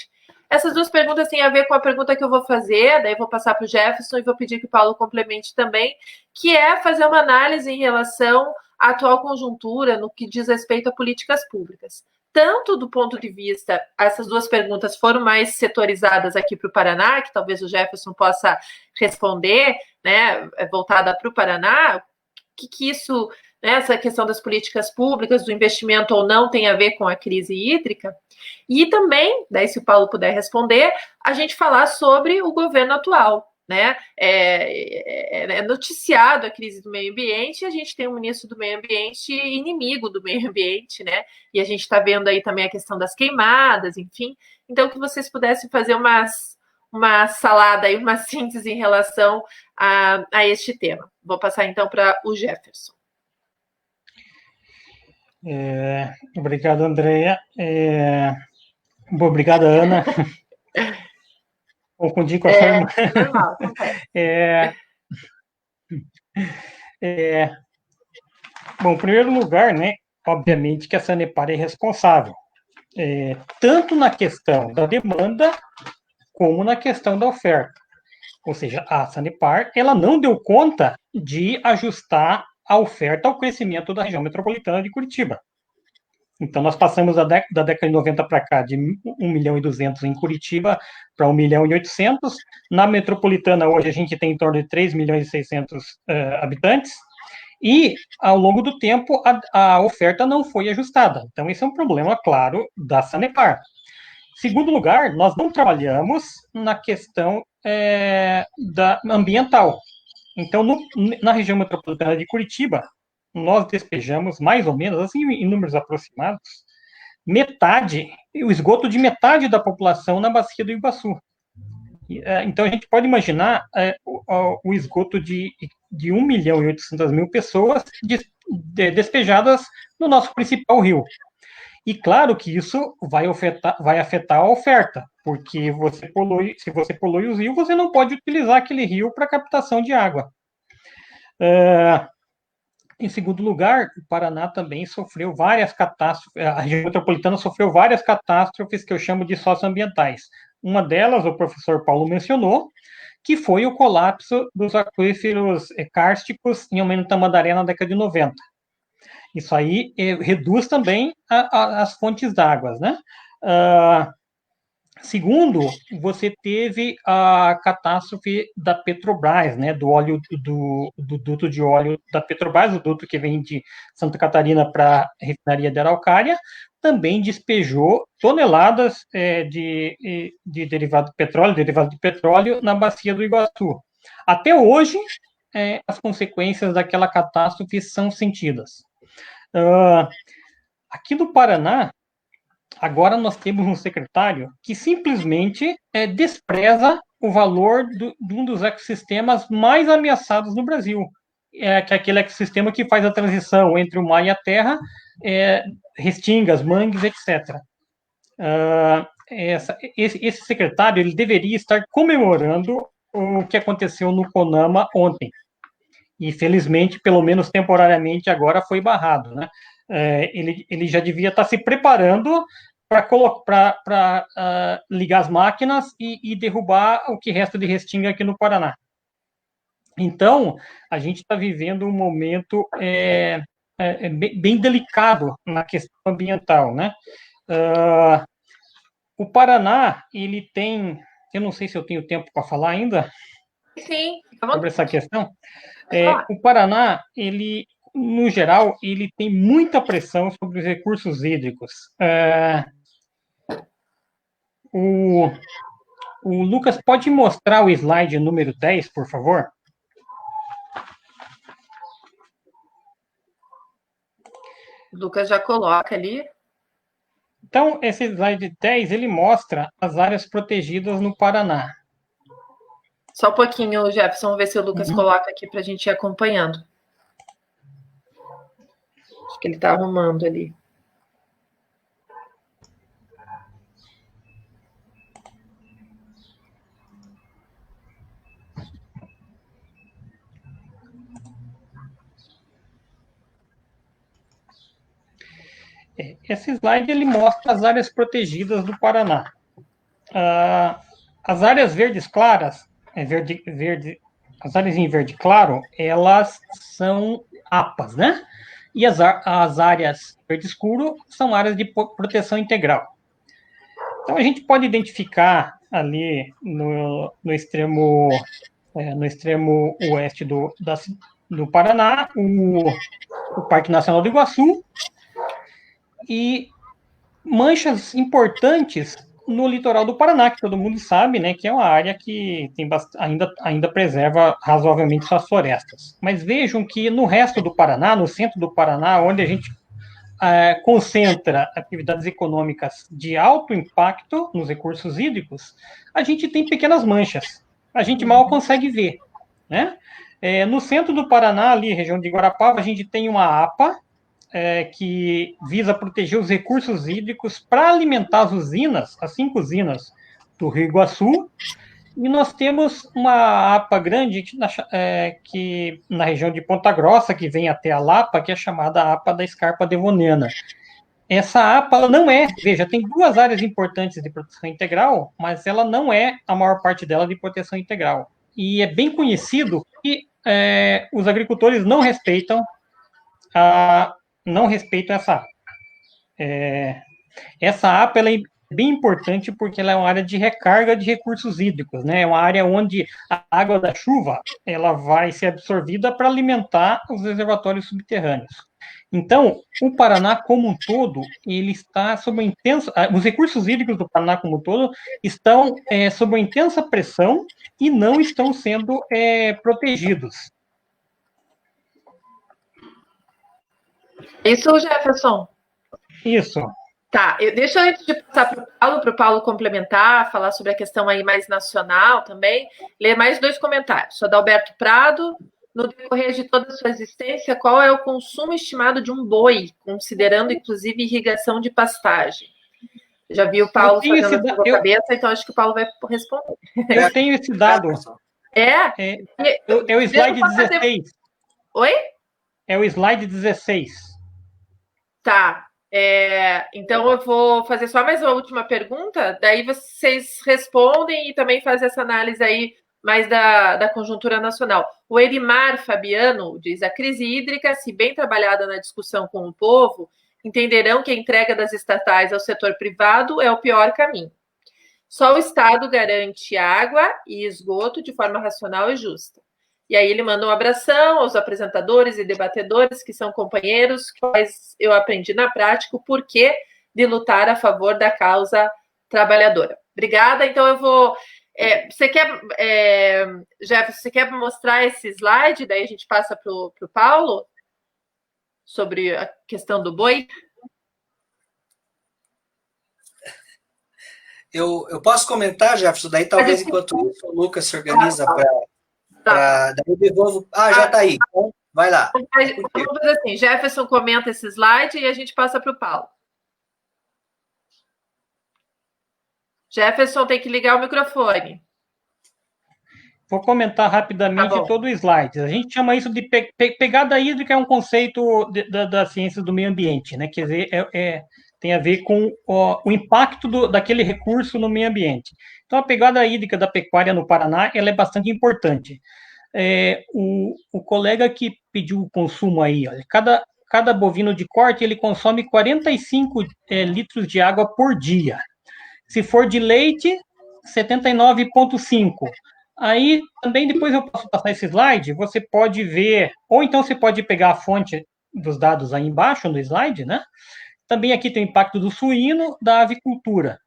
Essas duas perguntas têm a ver com a pergunta que eu vou fazer, daí vou passar para o Jefferson e vou pedir que o Paulo complemente também, que é fazer uma análise em relação à atual conjuntura no que diz respeito a políticas públicas. Tanto do ponto de vista, essas duas perguntas foram mais setorizadas aqui para o Paraná, que talvez o Jefferson possa responder, né, voltada para o Paraná, o que isso, né, essa questão das políticas públicas, do investimento ou não, tem a ver com a crise hídrica. E também, daí se o Paulo puder responder, a gente falar sobre o governo atual, né? É noticiado a crise do meio ambiente e a gente tem um ministro do meio ambiente inimigo do meio ambiente, né? E a gente está vendo aí também a questão das queimadas, enfim. Então, que vocês pudessem fazer uma salada e uma síntese em relação a este tema. Vou passar então para o Jefferson. Obrigado, Andréia. Obrigado, Ana. Confundi com a sua irmã. Normal, Bom, em primeiro lugar, né, obviamente que a Sanepar é responsável, tanto na questão da demanda, como na questão da oferta. Ou seja, a Sanepar, ela não deu conta de ajustar a oferta ao crescimento da região metropolitana de Curitiba. Então, nós passamos da década de 90 para cá, de 1.200.000 em Curitiba para 1.800.000. Na metropolitana, hoje, a gente tem em torno de 3.600.000 habitantes. E, ao longo do tempo, a oferta não foi ajustada. Então, esse é um problema, claro, da Sanepar. Segundo lugar, nós não trabalhamos na questão ambiental. Então, na região metropolitana de Curitiba, nós despejamos mais ou menos, assim, em números aproximados, o esgoto de metade da população na bacia do Iguaçu. Então, a gente pode imaginar o esgoto de 1.800.000 pessoas despejadas no nosso principal rio. E claro que isso vai afetar a oferta, porque se você polui o rio, você não pode utilizar aquele rio para captação de água. Em segundo lugar, o Paraná também sofreu várias catástrofes, a região metropolitana sofreu várias catástrofes que eu chamo de socioambientais. Uma delas, o professor Paulo mencionou, que foi o colapso dos aquíferos kársticos em Almirante Tamandaré na década de 90. Isso aí reduz também as fontes d'água, né? Segundo, você teve a catástrofe da Petrobras, né, do duto de óleo da Petrobras, o duto que vem de Santa Catarina para a refinaria de Araucária, também despejou toneladas de derivado de petróleo na bacia do Iguaçu. Até hoje, as consequências daquela catástrofe são sentidas. Aqui no Paraná, agora nós temos um secretário que simplesmente despreza o valor de um dos ecossistemas mais ameaçados no Brasil, que é aquele ecossistema que faz a transição entre o mar e a terra, restingas, mangues, etc. Esse secretário ele deveria estar comemorando o que aconteceu no CONAMA ontem. E, felizmente, pelo menos temporariamente, agora foi barrado, né? Ele já devia estar se preparando para ligar as máquinas e derrubar o que resta de restinga aqui no Paraná. Então, a gente está vivendo um momento bem delicado na questão ambiental, né? O Paraná, ele tem... Eu não sei se eu tenho tempo para falar ainda. Sim, sobre essa questão. O Paraná, ele, no geral, ele tem muita pressão sobre os recursos hídricos. O Lucas pode mostrar o slide número 10, por favor? O Lucas já coloca ali. Então, esse slide 10, ele mostra as áreas protegidas no Paraná. Só um pouquinho, Jefferson, vamos ver se o Lucas coloca aqui para a gente ir acompanhando. Acho que ele está arrumando ali. Esse slide ele mostra as áreas protegidas do Paraná. As áreas verdes claras, as áreas em verde claro, elas são APAs, né? E as áreas verde escuro são áreas de proteção integral. Então, a gente pode identificar ali no extremo oeste do Paraná o Parque Nacional do Iguaçu e manchas importantes no litoral do Paraná, que todo mundo sabe, né, que é uma área que tem ainda preserva razoavelmente suas florestas. Mas vejam que no resto do Paraná, no centro do Paraná, onde a gente concentra atividades econômicas de alto impacto nos recursos hídricos, a gente tem pequenas manchas. A gente mal consegue ver, né? No centro do Paraná, ali, região de Guarapava, a gente tem uma APA, que visa proteger os recursos hídricos para alimentar as 5 usinas do Rio Iguaçu, e nós temos uma APA grande que na região de Ponta Grossa, que vem até a Lapa, que é chamada APA da Escarpa Devoniana. Essa APA, ela não veja, tem 2 áreas importantes de proteção integral, mas ela não é a maior parte dela de proteção integral. E é bem conhecido que os agricultores não respeitam essa APA. Essa APA ela é bem importante porque ela é uma área de recarga de recursos hídricos, né? É uma área onde a água da chuva ela vai ser absorvida para alimentar os reservatórios subterrâneos. Então, o Paraná como um todo, ele está sob os recursos hídricos do Paraná como um todo estão sob uma intensa pressão e não estão sendo protegidos. Isso, Jefferson? Isso. Tá, deixa eu antes de passar para o Paulo complementar, falar sobre a questão aí mais nacional também, ler mais 2 comentários. Sou da Alberto Prado. No decorrer de toda a sua existência, qual é o consumo estimado de um boi, considerando inclusive irrigação de pastagem? Já vi o Paulo fazendo a sua cabeça, então acho que o Paulo vai responder. Eu tenho esse dado. É o slide 16. Oi? É o slide 16. Tá. Então eu vou fazer só mais uma última pergunta, daí vocês respondem e também fazem essa análise aí mais da conjuntura nacional. O Erimar Fabiano diz: a crise hídrica, se bem trabalhada na discussão com o povo, entenderão que a entrega das estatais ao setor privado é o pior caminho. Só o Estado garante água e esgoto de forma racional e justa. E aí ele manda um abração aos apresentadores e debatedores que são companheiros, quais eu aprendi na prática o porquê de lutar a favor da causa trabalhadora. Obrigada. Então eu vou... você quer, Jefferson, você quer mostrar esse slide? Daí a gente passa para o Paulo sobre a questão do boi. Eu posso comentar, Jefferson, daí talvez enquanto isso o Lucas se organiza para... Daí eu devolvo... já está aí. Então, vai lá. Vamos fazer assim, Jefferson comenta esse slide e a gente passa para o Paulo. Jefferson tem que ligar o microfone. Vou comentar rapidamente todo o slide. A gente chama isso de pegada hídrica, é um conceito da ciência do meio ambiente, né? Quer dizer, tem a ver com o impacto daquele recurso no meio ambiente. Então, a pegada hídrica da pecuária no Paraná, ela é bastante importante. O colega que pediu o consumo aí, olha, cada bovino de corte, ele consome 45 litros de água por dia. Se for de leite, 79,5. Aí, também, depois eu posso passar esse slide, você pode ver, ou então você pode pegar a fonte dos dados aí embaixo no slide, né? Também aqui tem o impacto do suíno, da avicultura.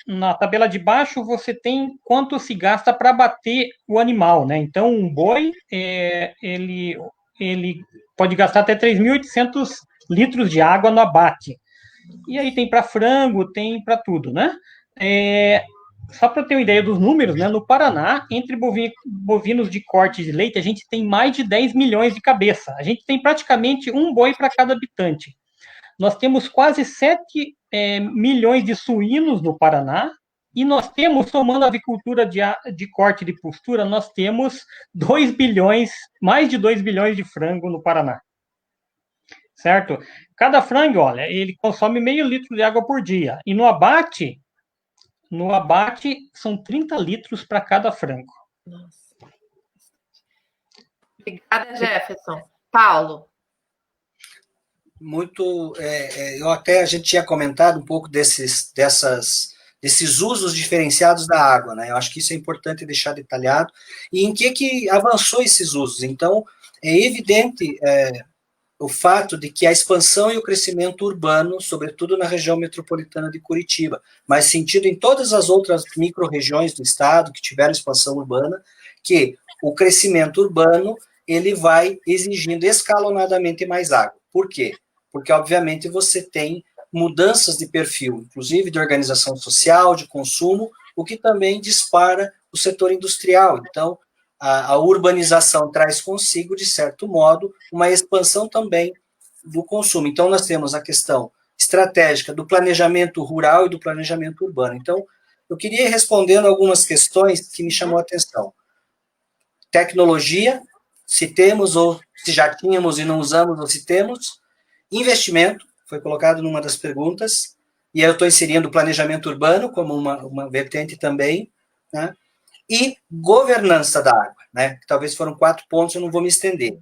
Na tabela de baixo, você tem quanto se gasta para abater o animal, né? Então, um boi, ele pode gastar até 3.800 litros de água no abate. E aí tem para frango, tem para tudo, né? Só para ter uma ideia dos números, né? No Paraná, entre bovinos de corte de leite, a gente tem mais de 10 milhões de cabeça. A gente tem praticamente um boi para cada habitante. Nós temos quase 7 milhões de suínos no Paraná, e nós temos, somando a avicultura de corte de postura, nós temos 2 bilhões, mais de 2 bilhões de frango no Paraná. Certo? Cada frango, olha, ele consome meio litro de água por dia. E no abate são 30 litros para cada frango. Nossa. Obrigada, Jefferson. Paulo. Muito, a gente tinha comentado um pouco desses usos diferenciados da água, né? Eu acho que isso é importante deixar detalhado. E em que avançou esses usos? Então, é evidente o fato de que a expansão e o crescimento urbano, sobretudo na região metropolitana de Curitiba, mas sentido em todas as outras micro-regiões do estado que tiveram expansão urbana, que o crescimento urbano ele vai exigindo escalonadamente mais água. Por quê? Porque, obviamente, você tem mudanças de perfil, inclusive de organização social, de consumo, o que também dispara o setor industrial. Então, a urbanização traz consigo, de certo modo, uma expansão também do consumo. Então, nós temos a questão estratégica do planejamento rural e do planejamento urbano. Então, eu queria ir respondendo algumas questões que me chamou a atenção. Tecnologia, se temos ou se já tínhamos e não usamos, ou se temos. Investimento, foi colocado numa das perguntas, e eu estou inserindo o planejamento urbano como uma vertente também, né? E governança da água, né? Que talvez foram 4 pontos, eu não vou me estender.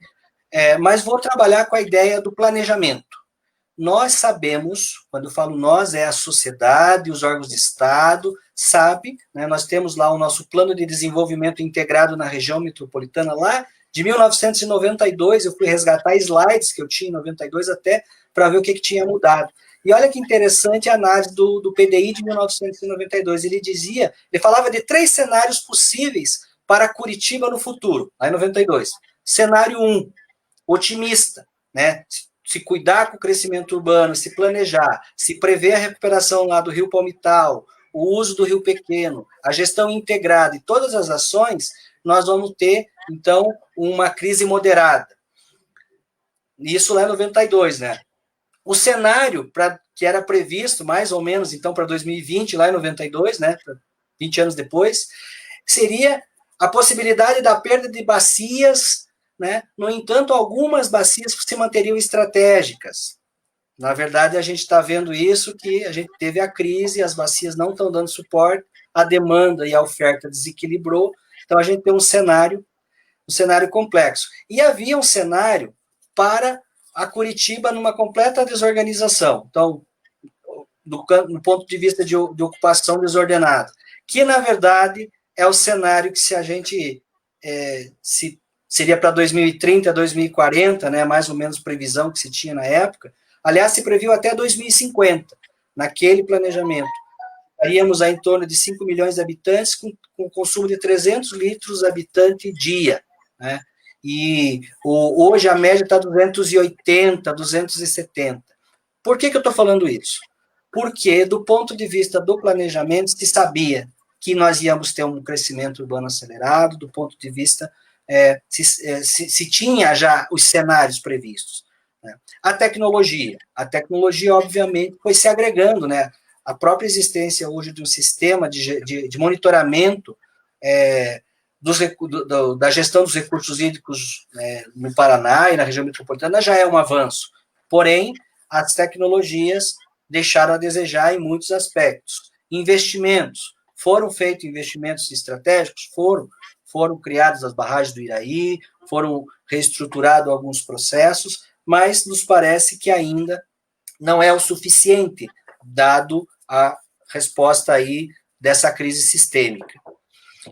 Mas vou trabalhar com a ideia do planejamento. Nós sabemos, quando eu falo nós, é a sociedade, os órgãos de Estado, sabe, né? Nós temos lá o nosso plano de desenvolvimento integrado na região metropolitana, lá de 1992, eu fui resgatar slides que eu tinha em 92 até para ver o que tinha mudado. E olha que interessante a análise do PDI de 1992. Ele falava de 3 cenários possíveis para Curitiba no futuro, lá em 92. Cenário 1, otimista, né? Se cuidar com o crescimento urbano, se planejar, se prever a recuperação lá do Rio Palmital, o uso do Rio Pequeno, a gestão integrada e todas as ações, nós vamos ter, então, uma crise moderada. Isso lá em 92, né? O cenário que era previsto, mais ou menos, então, para 2020, lá em 92, né, 20 anos depois, seria a possibilidade da perda de bacias, né? No entanto, algumas bacias se manteriam estratégicas. Na verdade, a gente está vendo isso, que a gente teve a crise, as bacias não estão dando suporte, a demanda e a oferta desequilibrou, então a gente tem um cenário complexo. E havia um cenário para a Curitiba numa completa desorganização, então, do ponto de vista de ocupação desordenada, que, na verdade, é o cenário que, se a gente seria para 2030, 2040, né, mais ou menos previsão que se tinha na época. Aliás, se previu até 2050, naquele planejamento. Estaríamos em torno de 5 milhões de habitantes, com consumo de 300 litros habitante dia, né? E hoje a média está 280, 270. Por que eu estou falando isso? Porque, do ponto de vista do planejamento, se sabia que nós íamos ter um crescimento urbano acelerado, do ponto de vista, se tinha já os cenários previstos. Né? A tecnologia, obviamente, foi se agregando, né? A própria existência hoje de um sistema de monitoramento da gestão dos recursos hídricos no Paraná e na região metropolitana já é um avanço. Porém, as tecnologias deixaram a desejar em muitos aspectos. Investimentos. Foram feitos investimentos estratégicos? Foram criadas as barragens do Iraí, foram reestruturados alguns processos, mas nos parece que ainda não é o suficiente, dado a resposta aí dessa crise sistêmica.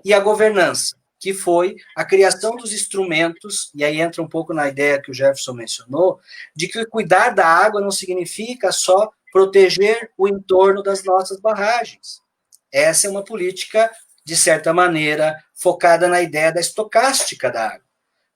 E a governança, que foi a criação dos instrumentos, e aí entra um pouco na ideia que o Jefferson mencionou, de que cuidar da água não significa só proteger o entorno das nossas barragens. Essa é uma política, de certa maneira, focada na ideia da estocástica da água,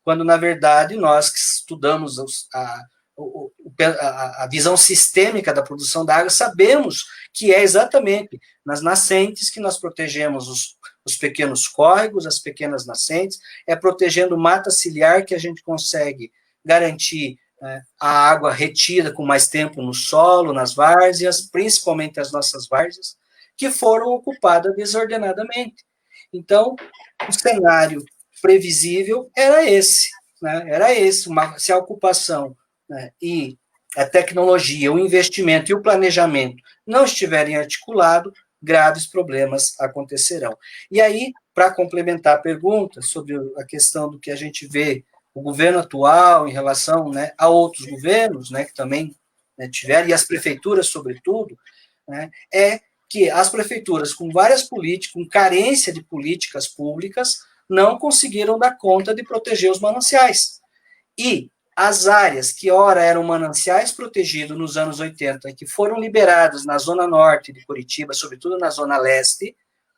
quando, na verdade, nós que estudamos a visão sistêmica da produção da água, sabemos que é exatamente nas nascentes que nós protegemos os pequenos córregos, as pequenas nascentes, é protegendo mata ciliar que a gente consegue garantir a água retida com mais tempo no solo, nas várzeas, principalmente as nossas várzeas, que foram ocupadas desordenadamente. Então, o cenário previsível era esse, né? Se a ocupação, né, e a tecnologia, o investimento e o planejamento não estiverem articulados, graves problemas acontecerão. E aí, para complementar a pergunta sobre a questão do que a gente vê o governo atual em relação, né, a outros governos, né, que também, né, tiveram, e as prefeituras, sobretudo, né, é que as prefeituras, com várias políticas, com carência de políticas públicas, não conseguiram dar conta de proteger os mananciais. E as áreas que ora eram mananciais protegidos nos anos 80 e que foram liberados na zona norte de Curitiba, sobretudo na zona leste,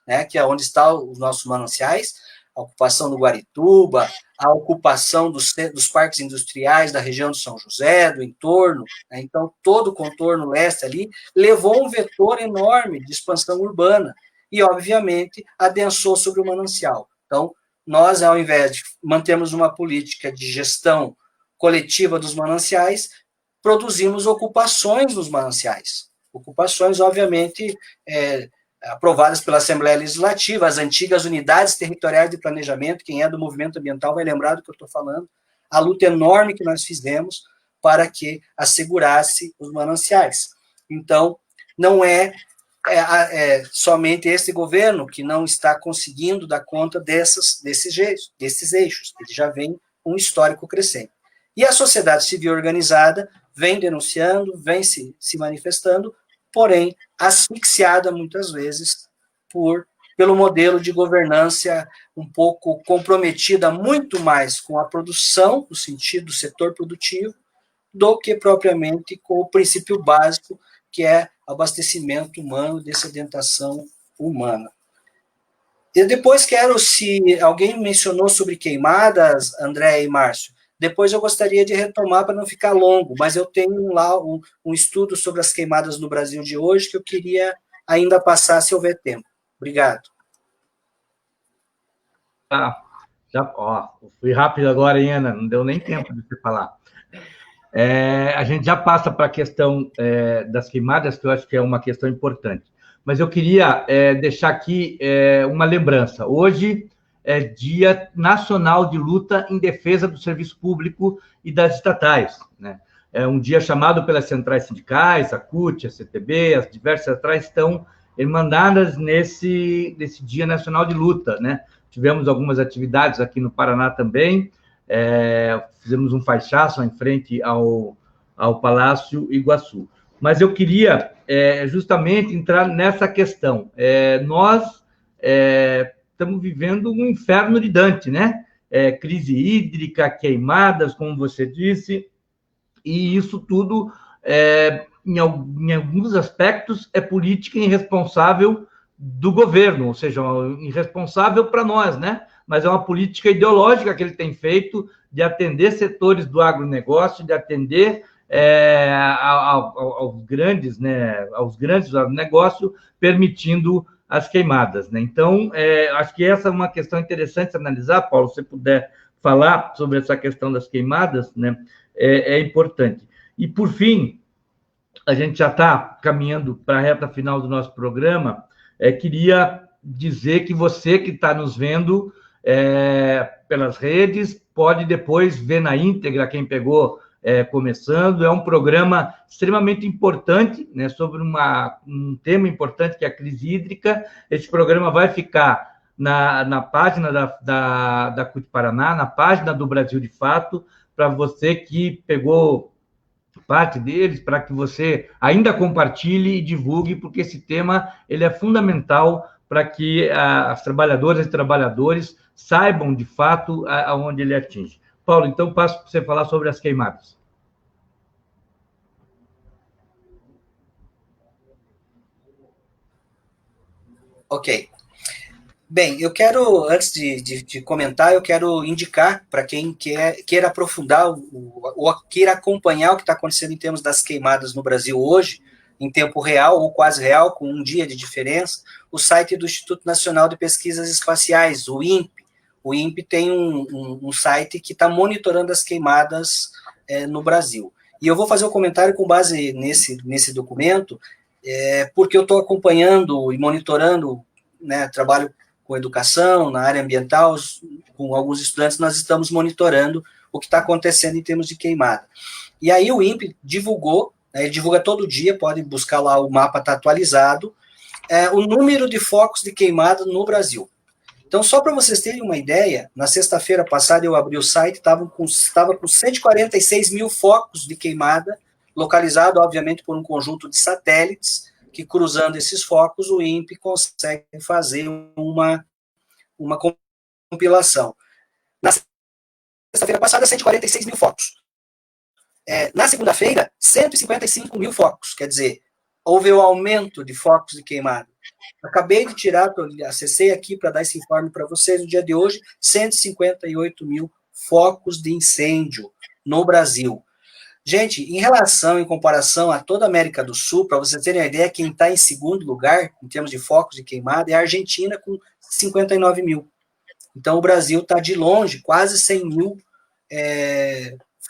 né, que é onde estão os nossos mananciais, a ocupação do Guarituba, a ocupação dos parques industriais da região de São José, do entorno, né, então todo o contorno leste ali levou um vetor enorme de expansão urbana e, obviamente, adensou sobre o manancial. Então, nós, ao invés de mantermos uma política de gestão coletiva dos mananciais, produzimos ocupações nos mananciais. Ocupações, obviamente, aprovadas pela Assembleia Legislativa, as antigas unidades territoriais de planejamento, quem é do movimento ambiental vai lembrar do que eu estou falando, a luta enorme que nós fizemos para que assegurasse os mananciais. Então, não é somente esse governo que não está conseguindo dar conta desses eixos, ele já vem um histórico crescente. E a sociedade civil organizada vem denunciando, vem se manifestando, porém asfixiada muitas vezes pelo modelo de governança um pouco comprometida muito mais com a produção, no sentido do setor produtivo, do que propriamente com o princípio básico, que é abastecimento humano, dessedentação humana. E depois se alguém mencionou sobre queimadas, André e Márcio, depois eu gostaria de retomar para não ficar longo, mas eu tenho lá um estudo sobre as queimadas no Brasil de hoje que eu queria ainda passar, se houver tempo. Obrigado. Fui rápido agora, hein, Ana? Não deu nem tempo de você falar. A gente já passa para a questão das queimadas, que eu acho que é uma questão importante. Mas eu queria deixar aqui uma lembrança. Hoje é Dia Nacional de Luta em Defesa do Serviço Público e das estatais, né? É um dia chamado pelas centrais sindicais, a CUT, a CTB, as diversas centrais estão irmanadas nesse Dia Nacional de Luta, né? Tivemos algumas atividades aqui no Paraná também, fizemos um faixaço em frente ao Palácio Iguaçu. Mas eu queria justamente entrar nessa questão. Nós estamos vivendo um inferno de Dante, né? Crise hídrica, queimadas, como você disse, e isso tudo, em alguns aspectos, é política irresponsável do governo, ou seja, irresponsável para nós, né? Mas é uma política ideológica que ele tem feito de atender setores do agronegócio, de atender aos grandes, né, aos grandes do agronegócio, permitindo as queimadas, né? Então, acho que essa é uma questão interessante de analisar, Paulo, se você puder falar sobre essa questão das queimadas, né, é importante. E, por fim, a gente já está caminhando para a reta final do nosso programa, queria dizer que você que está nos vendo pelas redes, pode depois ver na íntegra quem pegou começando. É um programa extremamente importante, né, sobre um tema importante que é a crise hídrica. Esse programa vai ficar na página da CUT Paraná, na página do Brasil de Fato, para você que pegou parte deles, para que você ainda compartilhe e divulgue, porque esse tema ele é fundamental para que as trabalhadoras e trabalhadores saibam, de fato, aonde ele atinge. Paulo, então passo para você falar sobre as queimadas. Ok. Bem, eu quero, antes de comentar, eu quero indicar para quem queira aprofundar ou queira acompanhar o que está acontecendo em termos das queimadas no Brasil hoje, em tempo real ou quase real, com um dia de diferença, o site do Instituto Nacional de Pesquisas Espaciais, o INPE. O INPE tem um site que está monitorando as queimadas no Brasil. E eu vou fazer um comentário com base nesse documento, porque eu estou acompanhando e monitorando, né, trabalho com educação, na área ambiental, com alguns estudantes, nós estamos monitorando o que está acontecendo em termos de queimada. E aí o INPE divulgou, ele divulga todo dia, pode buscar lá, o mapa está atualizado, o número de focos de queimada no Brasil. Então, só para vocês terem uma ideia, na sexta-feira passada eu abri o site, estava com 146 mil focos de queimada, localizado, obviamente, por um conjunto de satélites, que cruzando esses focos, o INPE consegue fazer uma compilação. Na sexta-feira passada, 146 mil focos. Na segunda-feira, 155 mil focos, quer dizer, houve um aumento de focos de queimada. Acabei de tirar, acessei aqui para dar esse informe para vocês, no dia de hoje, 158 mil focos de incêndio no Brasil. Gente, em comparação a toda a América do Sul, para vocês terem uma ideia, quem está em segundo lugar, em termos de focos de queimada, é a Argentina, com 59 mil. Então, o Brasil está de longe, quase 100 mil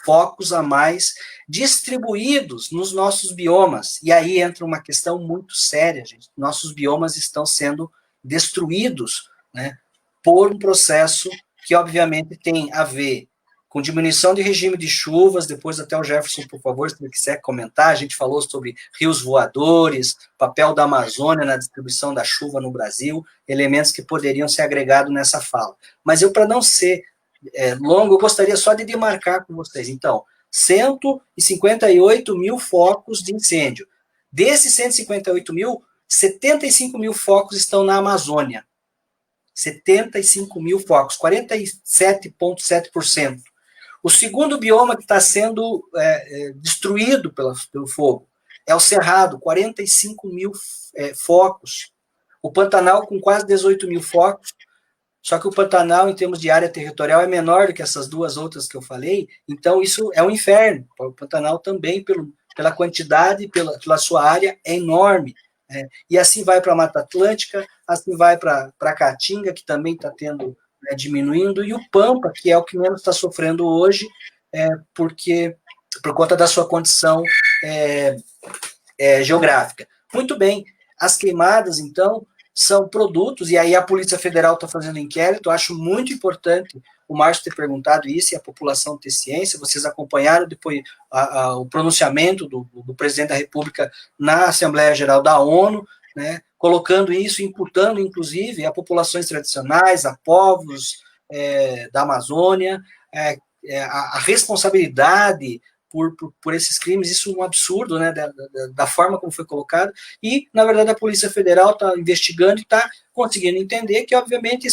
focos a mais, distribuídos nos nossos biomas. E aí entra uma questão muito séria, gente. Nossos biomas estão sendo destruídos, né, por um processo que, obviamente, tem a ver com diminuição de regime de chuvas. Depois até o Jefferson, por favor, se ele quiser comentar, a gente falou sobre rios voadores, papel da Amazônia na distribuição da chuva no Brasil, elementos que poderiam ser agregados nessa fala. Mas eu, para não ser longo, eu gostaria só de demarcar com vocês. Então, 158 mil focos de incêndio. Desses 158 mil, 75 mil focos estão na Amazônia. 75 mil focos, 47,7%. O segundo bioma que está sendo destruído pelo fogo é o Cerrado, 45 mil focos. O Pantanal, com quase 18 mil focos. Só que o Pantanal, em termos de área territorial, é menor do que essas duas outras que eu falei. Então, isso é um inferno. O Pantanal também, pela quantidade, pela sua área, é enorme. E assim vai para a Mata Atlântica, assim vai para a Caatinga, que também está diminuindo, e o Pampa, que é o que menos está sofrendo hoje, por conta da sua condição geográfica. Muito bem, as queimadas, então, são produtos, e aí a Polícia Federal está fazendo inquérito. Eu acho muito importante o Márcio ter perguntado isso e a população ter ciência. Vocês acompanharam depois o pronunciamento do presidente da República na Assembleia Geral da ONU, né, colocando isso, imputando, inclusive, a populações tradicionais, a povos da Amazônia, a responsabilidade por esses crimes. Isso é um absurdo, né, da forma como foi colocado, e, na verdade, a Polícia Federal está investigando e está conseguindo entender que, obviamente,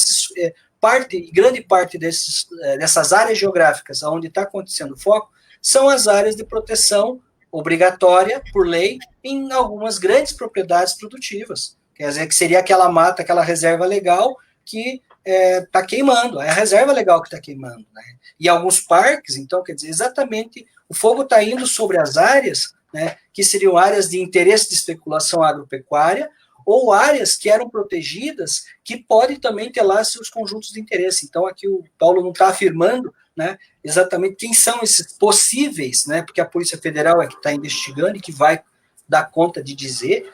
grande parte dessas áreas geográficas onde está acontecendo o foco são as áreas de proteção obrigatória, por lei, em algumas grandes propriedades produtivas. Quer dizer, que seria aquela mata, aquela reserva legal que está queimando, é a reserva legal que está queimando, né? E alguns parques, então, quer dizer, exatamente, o fogo está indo sobre as áreas, né, que seriam áreas de interesse de especulação agropecuária, ou áreas que eram protegidas, que podem também ter lá seus conjuntos de interesse. Então, aqui o Paulo não está afirmando, né, exatamente quem são esses possíveis, né, porque a Polícia Federal é que está investigando e que vai dar conta de dizer,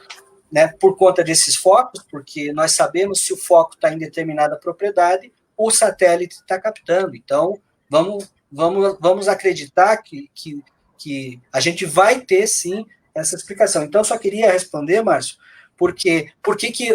né, por conta desses focos, porque nós sabemos se o foco está em determinada propriedade, o satélite está captando. Então, vamos acreditar que a gente vai ter, sim, essa explicação. Então, eu só queria responder, Márcio, por que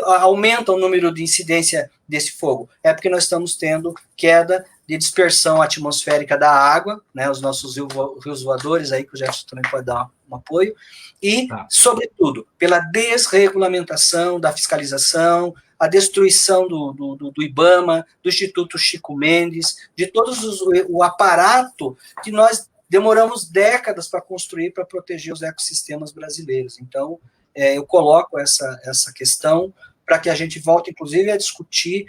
aumenta o número de incidência desse fogo? É porque nós estamos tendo queda de dispersão atmosférica da água, né, os nossos rios voadores aí, que o Jefferson também pode dar um apoio, e, sobretudo, pela desregulamentação da fiscalização, a destruição do IBAMA, do Instituto Chico Mendes, de o aparato que nós demoramos décadas para construir para proteger os ecossistemas brasileiros. Então, eu coloco essa questão para que a gente volte, inclusive, a discutir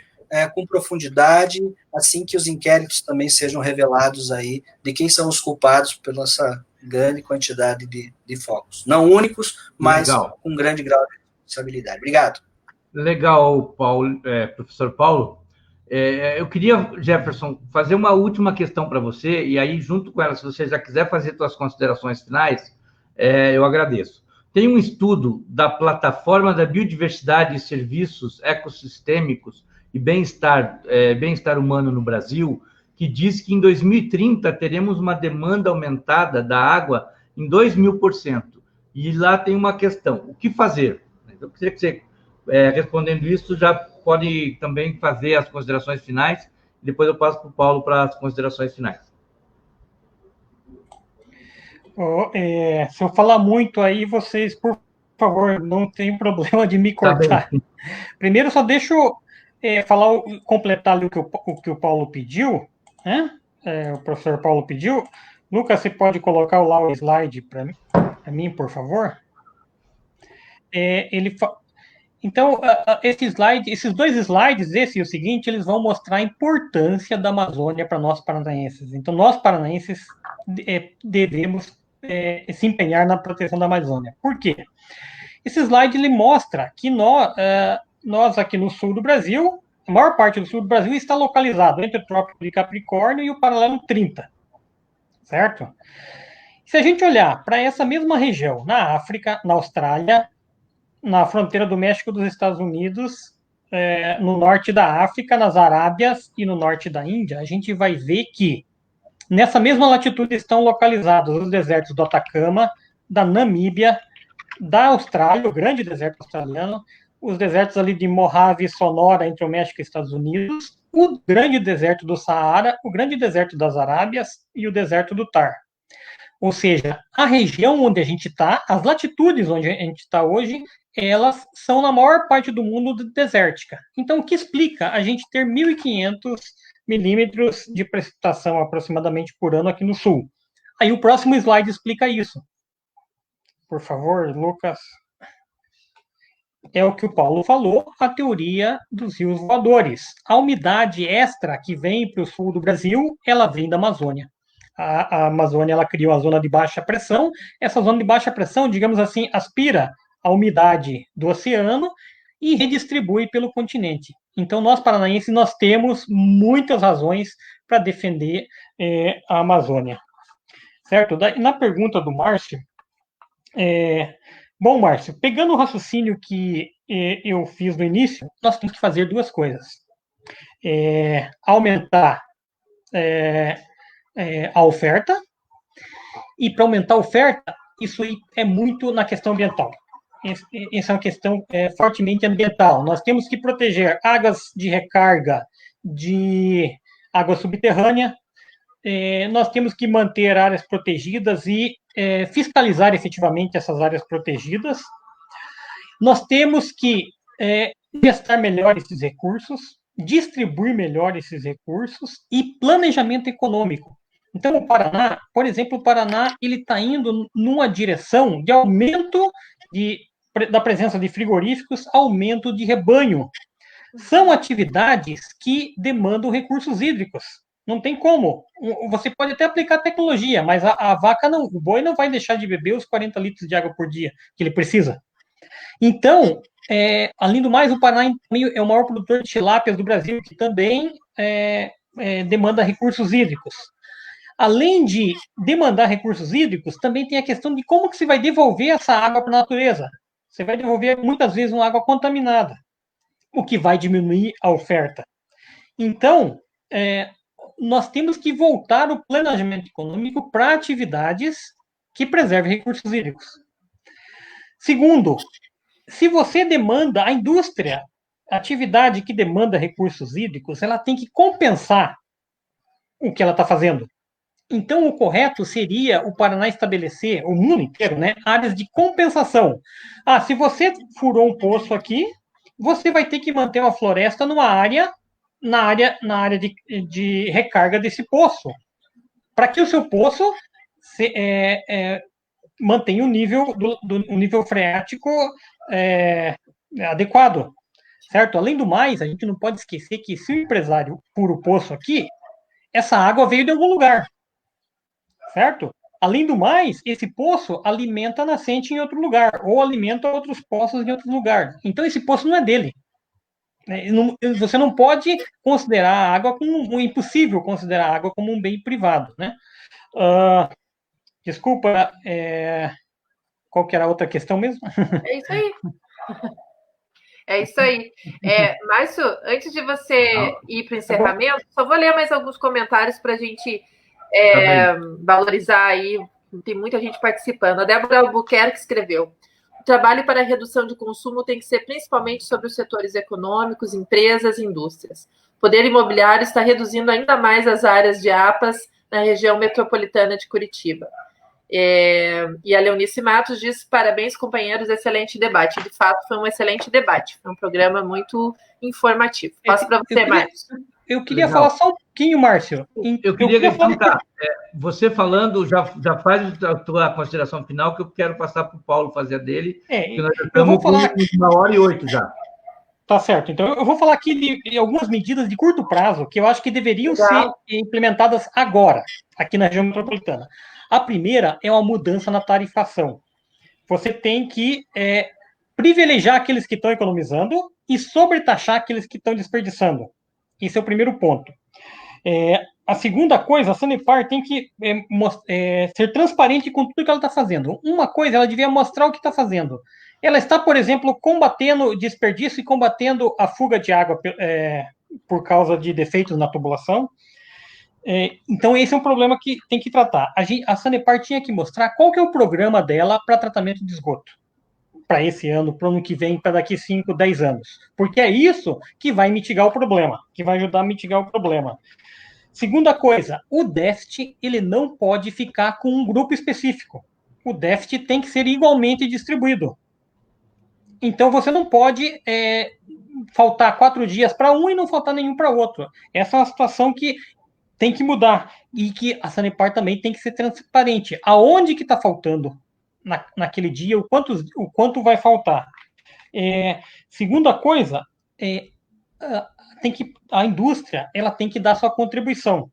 com profundidade, assim que os inquéritos também sejam revelados aí de quem são os culpados pela essa grande quantidade de focos. Não únicos, mas com grande grau de responsabilidade. Obrigado. Legal, professor Paulo. Eu queria, Jefferson, fazer uma última questão para você, e aí, junto com ela, se você já quiser fazer suas considerações finais, eu agradeço. Tem um estudo da Plataforma da Biodiversidade e Serviços Ecossistêmicos e Bem-Estar Humano no Brasil, que diz que em 2030 teremos uma demanda aumentada da água em 2.000%. E lá tem uma questão, o que fazer? Eu queria que você, respondendo isso, já pode também fazer as considerações finais, e depois eu passo para o Paulo para as considerações finais. Se eu falar muito aí, vocês, por favor, não tem problema de me cortar. Tá. Primeiro, só deixa eu completar ali o que o Paulo pediu, né? O professor Paulo pediu. Lucas, você pode colocar lá o slide para mim, por favor? Então, esses dois slides, esse e o seguinte, eles vão mostrar a importância da Amazônia para nós paranaenses. Então, nós paranaenses devemos se empenhar na proteção da Amazônia. Por quê? Esse slide ele mostra que nós aqui no sul do Brasil, a maior parte do sul do Brasil está localizado entre o Trópico de Capricórnio e o paralelo 30, certo? Se a gente olhar para essa mesma região, na África, na Austrália, na fronteira do México e dos Estados Unidos, no norte da África, nas Arábias e no norte da Índia, a gente vai ver que nessa mesma latitude estão localizados os desertos do Atacama, da Namíbia, da Austrália, o grande deserto australiano, os desertos ali de Mojave e Sonora, entre o México e Estados Unidos, o grande deserto do Saara, o grande deserto das Arábias e o deserto do Thar. Ou seja, a região onde a gente está, as latitudes onde a gente está hoje, elas são, na maior parte do mundo, desértica. Então, o que explica a gente ter 1.500 milímetros de precipitação aproximadamente por ano aqui no sul? Aí o próximo slide explica isso. Por favor, Lucas. É o que o Paulo falou, a teoria dos rios voadores. A umidade extra que vem para o sul do Brasil, ela vem da Amazônia. A Amazônia, ela criou a zona de baixa pressão. Essa zona de baixa pressão, digamos assim, aspira a umidade do oceano e redistribui pelo continente. Então, nós paranaenses, nós temos muitas razões para defender a Amazônia. Certo? Na pergunta do Márcio, bom, Márcio, pegando o raciocínio que eu fiz no início, nós temos que fazer duas coisas. Aumentar a oferta, e para aumentar a oferta, isso aí é muito na questão ambiental. Essa é uma questão fortemente ambiental. Nós temos que proteger águas de recarga de água subterrânea, nós temos que manter áreas protegidas e fiscalizar efetivamente essas áreas protegidas. Nós temos que gestar melhor esses recursos, distribuir melhor esses recursos e planejamento econômico. Então, o Paraná, por exemplo, o Paraná ele está indo numa direção de aumento da presença de frigoríficos, aumento de rebanho. São atividades que demandam recursos hídricos. Não tem como. Você pode até aplicar tecnologia, mas a vaca não, o boi não vai deixar de beber os 40 litros de água por dia que ele precisa. Então, além do mais, o Paraná é o maior produtor de tilápias do Brasil, que também demanda recursos hídricos. Além de demandar recursos hídricos, também tem a questão de como que se vai devolver essa água para a natureza. Você vai devolver, muitas vezes, uma água contaminada, o que vai diminuir a oferta. Então, nós temos que voltar o planejamento econômico para atividades que preservem recursos hídricos. Segundo, se você demanda, a indústria, a atividade que demanda recursos hídricos, ela tem que compensar o que ela está fazendo. Então, o correto seria o Paraná estabelecer, o mundo inteiro, né, áreas de compensação. Se você furou um poço aqui, você vai ter que manter uma floresta na área de recarga desse poço, para que o seu poço mantenha o nível o nível freático adequado, certo? Além do mais, a gente não pode esquecer que se o empresário fura o poço aqui, essa água veio de algum lugar, certo? Além do mais, esse poço alimenta a nascente em outro lugar, ou alimenta outros poços em outro lugar. Então, esse poço não é dele. Você não pode considerar a água como impossível considerar a água como um bem privado, né? Desculpa, qual que era a outra questão mesmo? É isso aí. É isso aí. Márcio, antes de você ir para o encerramento, só vou ler mais alguns comentários para a gente valorizar aí. Tem muita gente participando. A Débora Albuquerque escreveu: o trabalho para a redução de consumo tem que ser principalmente sobre os setores econômicos, empresas e indústrias. O poder imobiliário está reduzindo ainda mais as áreas de APAs na região metropolitana de Curitiba. E a Leonice Matos diz: parabéns, companheiros, excelente debate. De fato, foi um excelente debate. Foi um programa muito informativo. Passo para você, Márcio. Eu queria falar só um pouquinho, Márcio. Eu queria falar... você falando, já faz a tua consideração final, que eu quero passar para o Paulo fazer a dele. Eu vou falar com 1h08 já. Tá certo. Então, eu vou falar aqui de algumas medidas de curto prazo que eu acho que deveriam ser implementadas agora, aqui na região metropolitana. A primeira é uma mudança na tarifação. Você tem que privilegiar aqueles que estão economizando e sobretaxar aqueles que estão desperdiçando. Esse é o primeiro ponto. A segunda coisa, a Sanepar tem que ser transparente com tudo que ela está fazendo. Uma coisa, ela devia mostrar o que está fazendo. Ela está, por exemplo, combatendo desperdício e combatendo a fuga de água por causa de defeitos na tubulação. Então, esse é um problema que tem que tratar. A Sanepar tinha que mostrar qual que é o programa dela para tratamento de esgoto. Para esse ano, para o ano que vem, para daqui 5, 10 anos. Porque é isso que vai mitigar o problema, que vai ajudar a mitigar o problema. Segunda coisa, o déficit ele não pode ficar com um grupo específico. O déficit tem que ser igualmente distribuído. Então, você não pode faltar 4 dias para um e não faltar nenhum para outro. Essa é uma situação que tem que mudar. E que a Sanepar também tem que ser transparente. Aonde que está faltando naquele dia, o quanto vai faltar. Segunda coisa, a indústria ela tem que dar sua contribuição.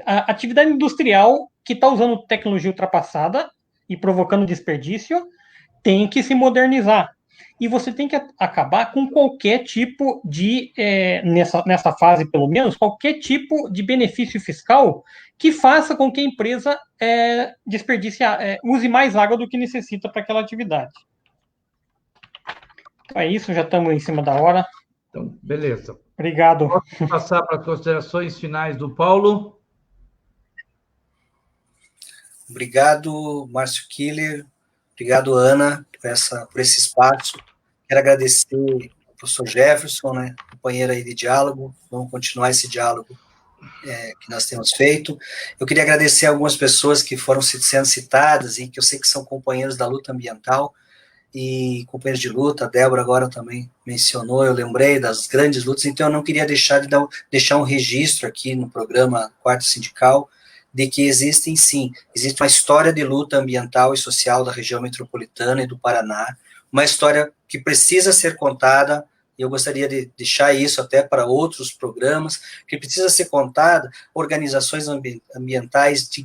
A atividade industrial que está usando tecnologia ultrapassada e provocando desperdício tem que se modernizar. E você tem que acabar com qualquer tipo de, nessa fase pelo menos, qualquer tipo de benefício fiscal que faça com que a empresa use mais água do que necessita para aquela atividade. Então é isso, já estamos em cima da hora. Então, beleza. Obrigado. Posso passar para as considerações finais do Paulo? Obrigado, Márcio Killer. Obrigado, Ana, por esse espaço. Quero agradecer ao professor Jefferson, né, companheiro aí de diálogo. Vamos continuar esse diálogo que nós temos feito. Eu queria agradecer a algumas pessoas que foram sendo citadas e que eu sei que são companheiros da luta ambiental e companheiros de luta. A Débora agora também mencionou, eu lembrei das grandes lutas, então eu não queria deixar de deixar um registro aqui no programa Quarta Sindical de que existe uma história de luta ambiental e social da região metropolitana e do Paraná, uma história que precisa ser contada, e eu gostaria de deixar isso até para outros programas, que precisa ser contada, organizações ambientais de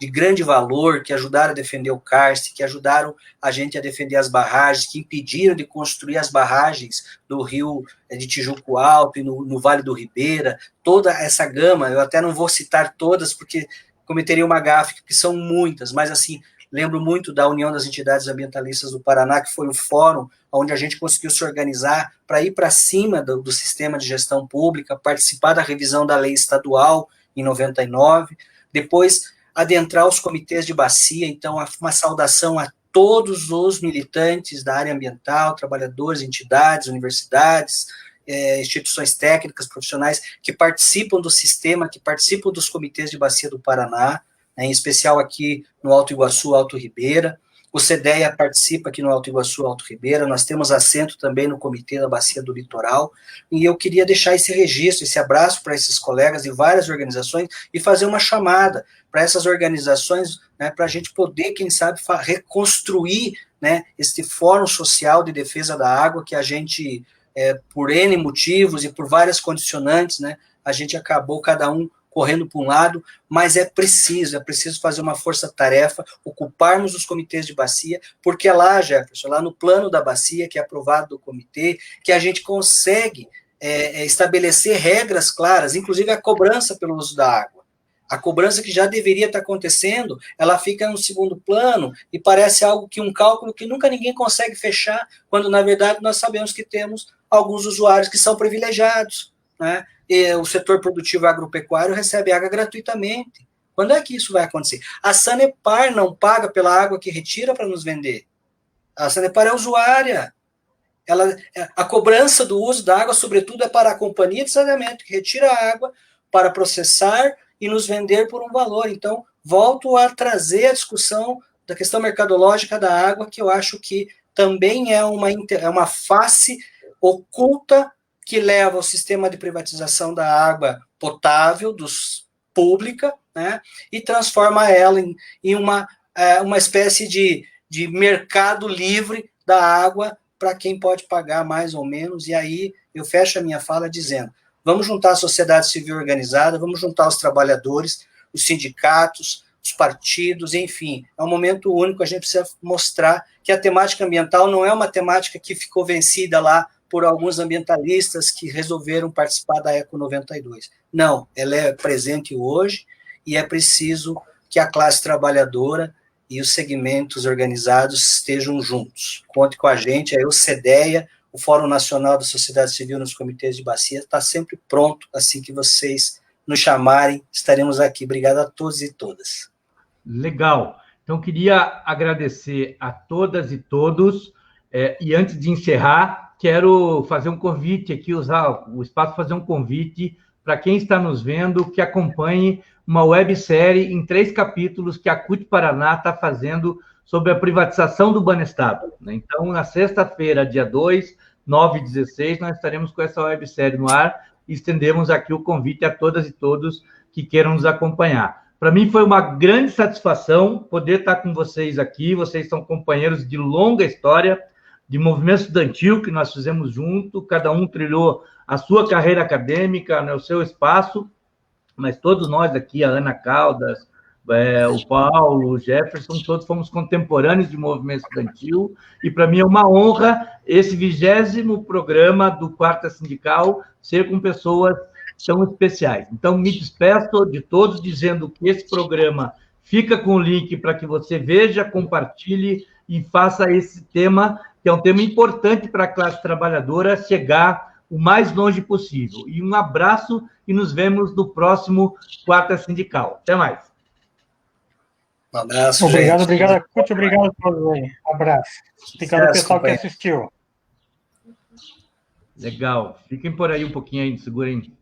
grande valor, que ajudaram a defender o cárcere, que ajudaram a gente a defender as barragens, que impediram de construir as barragens do rio de Tijuco Alto e no Vale do Ribeira, toda essa gama, eu até não vou citar todas, porque cometeria uma gafe, que são muitas, mas assim, lembro muito da União das Entidades Ambientalistas do Paraná, que foi um fórum onde a gente conseguiu se organizar para ir para cima do sistema de gestão pública, participar da revisão da lei estadual em 99, depois adentrar os comitês de bacia. Então, uma saudação a todos os militantes da área ambiental, trabalhadores, entidades, universidades, instituições técnicas, profissionais, que participam do sistema, que participam dos comitês de bacia do Paraná, né, em especial aqui no Alto Iguaçu, Alto Ribeira. O CDEA participa aqui no Alto Iguaçu, Alto Ribeira, nós temos assento também no Comitê da Bacia do Litoral, e eu queria deixar esse registro, esse abraço para esses colegas de várias organizações e fazer uma chamada para essas organizações, né, para a gente poder, quem sabe, reconstruir, né, este fórum social de defesa da água que a gente, por N motivos e por várias condicionantes, né, a gente acabou cada um correndo para um lado, mas é preciso fazer uma força-tarefa, ocuparmos os comitês de bacia, porque é lá, Jefferson, lá no plano da bacia, que é aprovado do comitê, que a gente consegue estabelecer regras claras, inclusive a cobrança pelo uso da água. A cobrança que já deveria estar acontecendo, ela fica no segundo plano e parece algo que um cálculo que nunca ninguém consegue fechar, quando na verdade nós sabemos que temos alguns usuários que são privilegiados, né? E o setor produtivo agropecuário recebe água gratuitamente. Quando é que isso vai acontecer? A Sanepar não paga pela água que retira para nos vender. A Sanepar é usuária. A cobrança do uso da água, sobretudo, é para a companhia de saneamento, que retira a água para processar e nos vender por um valor. Então, volto a trazer a discussão da questão mercadológica da água, que eu acho que também é uma face oculta que leva ao sistema de privatização da água potável, pública, né, e transforma ela em uma espécie de mercado livre da água para quem pode pagar mais ou menos. E aí eu fecho a minha fala dizendo, vamos juntar a sociedade civil organizada, vamos juntar os trabalhadores, os sindicatos, os partidos, enfim, é um momento único, a gente precisa mostrar que a temática ambiental não é uma temática que ficou vencida lá por alguns ambientalistas que resolveram participar da Eco 92. Não, ela é presente hoje e é preciso que a classe trabalhadora e os segmentos organizados estejam juntos. Conte com a gente, aí o CDEA, o Fórum Nacional da Sociedade Civil nos Comitês de Bacia, está sempre pronto, assim que vocês nos chamarem, estaremos aqui. Obrigado a todos e todas. Legal. Então, queria agradecer a todas e todos, e antes de encerrar, quero fazer um convite aqui, usar o espaço para fazer um convite para quem está nos vendo, que acompanhe uma websérie em 3 capítulos que a CUT Paraná está fazendo sobre a privatização do Banestado. Então, na sexta-feira, dia 2, 9 e 16, nós estaremos com essa websérie no ar e estendemos aqui o convite a todas e todos que queiram nos acompanhar. Para mim foi uma grande satisfação poder estar com vocês aqui, vocês são companheiros de longa história, de movimento estudantil que nós fizemos junto, cada um trilhou a sua carreira acadêmica, né, o seu espaço, mas todos nós aqui, a Ana Caldas, o Paulo, o Jefferson, todos fomos contemporâneos de movimento estudantil, e para mim é uma honra esse 20º programa do Quarta Sindical ser com pessoas tão especiais. Então, me despeço de todos dizendo que esse programa fica com o link para que você veja, compartilhe e faça esse tema, que é um tema importante para a classe trabalhadora, chegar o mais longe possível. E um abraço e nos vemos no próximo Quarta Sindical. Até mais. Um abraço, obrigado, gente. Obrigado, Coach. Obrigado a todos aí. Um abraço. Obrigado ao pessoal que assistiu. Legal. Fiquem por aí um pouquinho aí, segurem.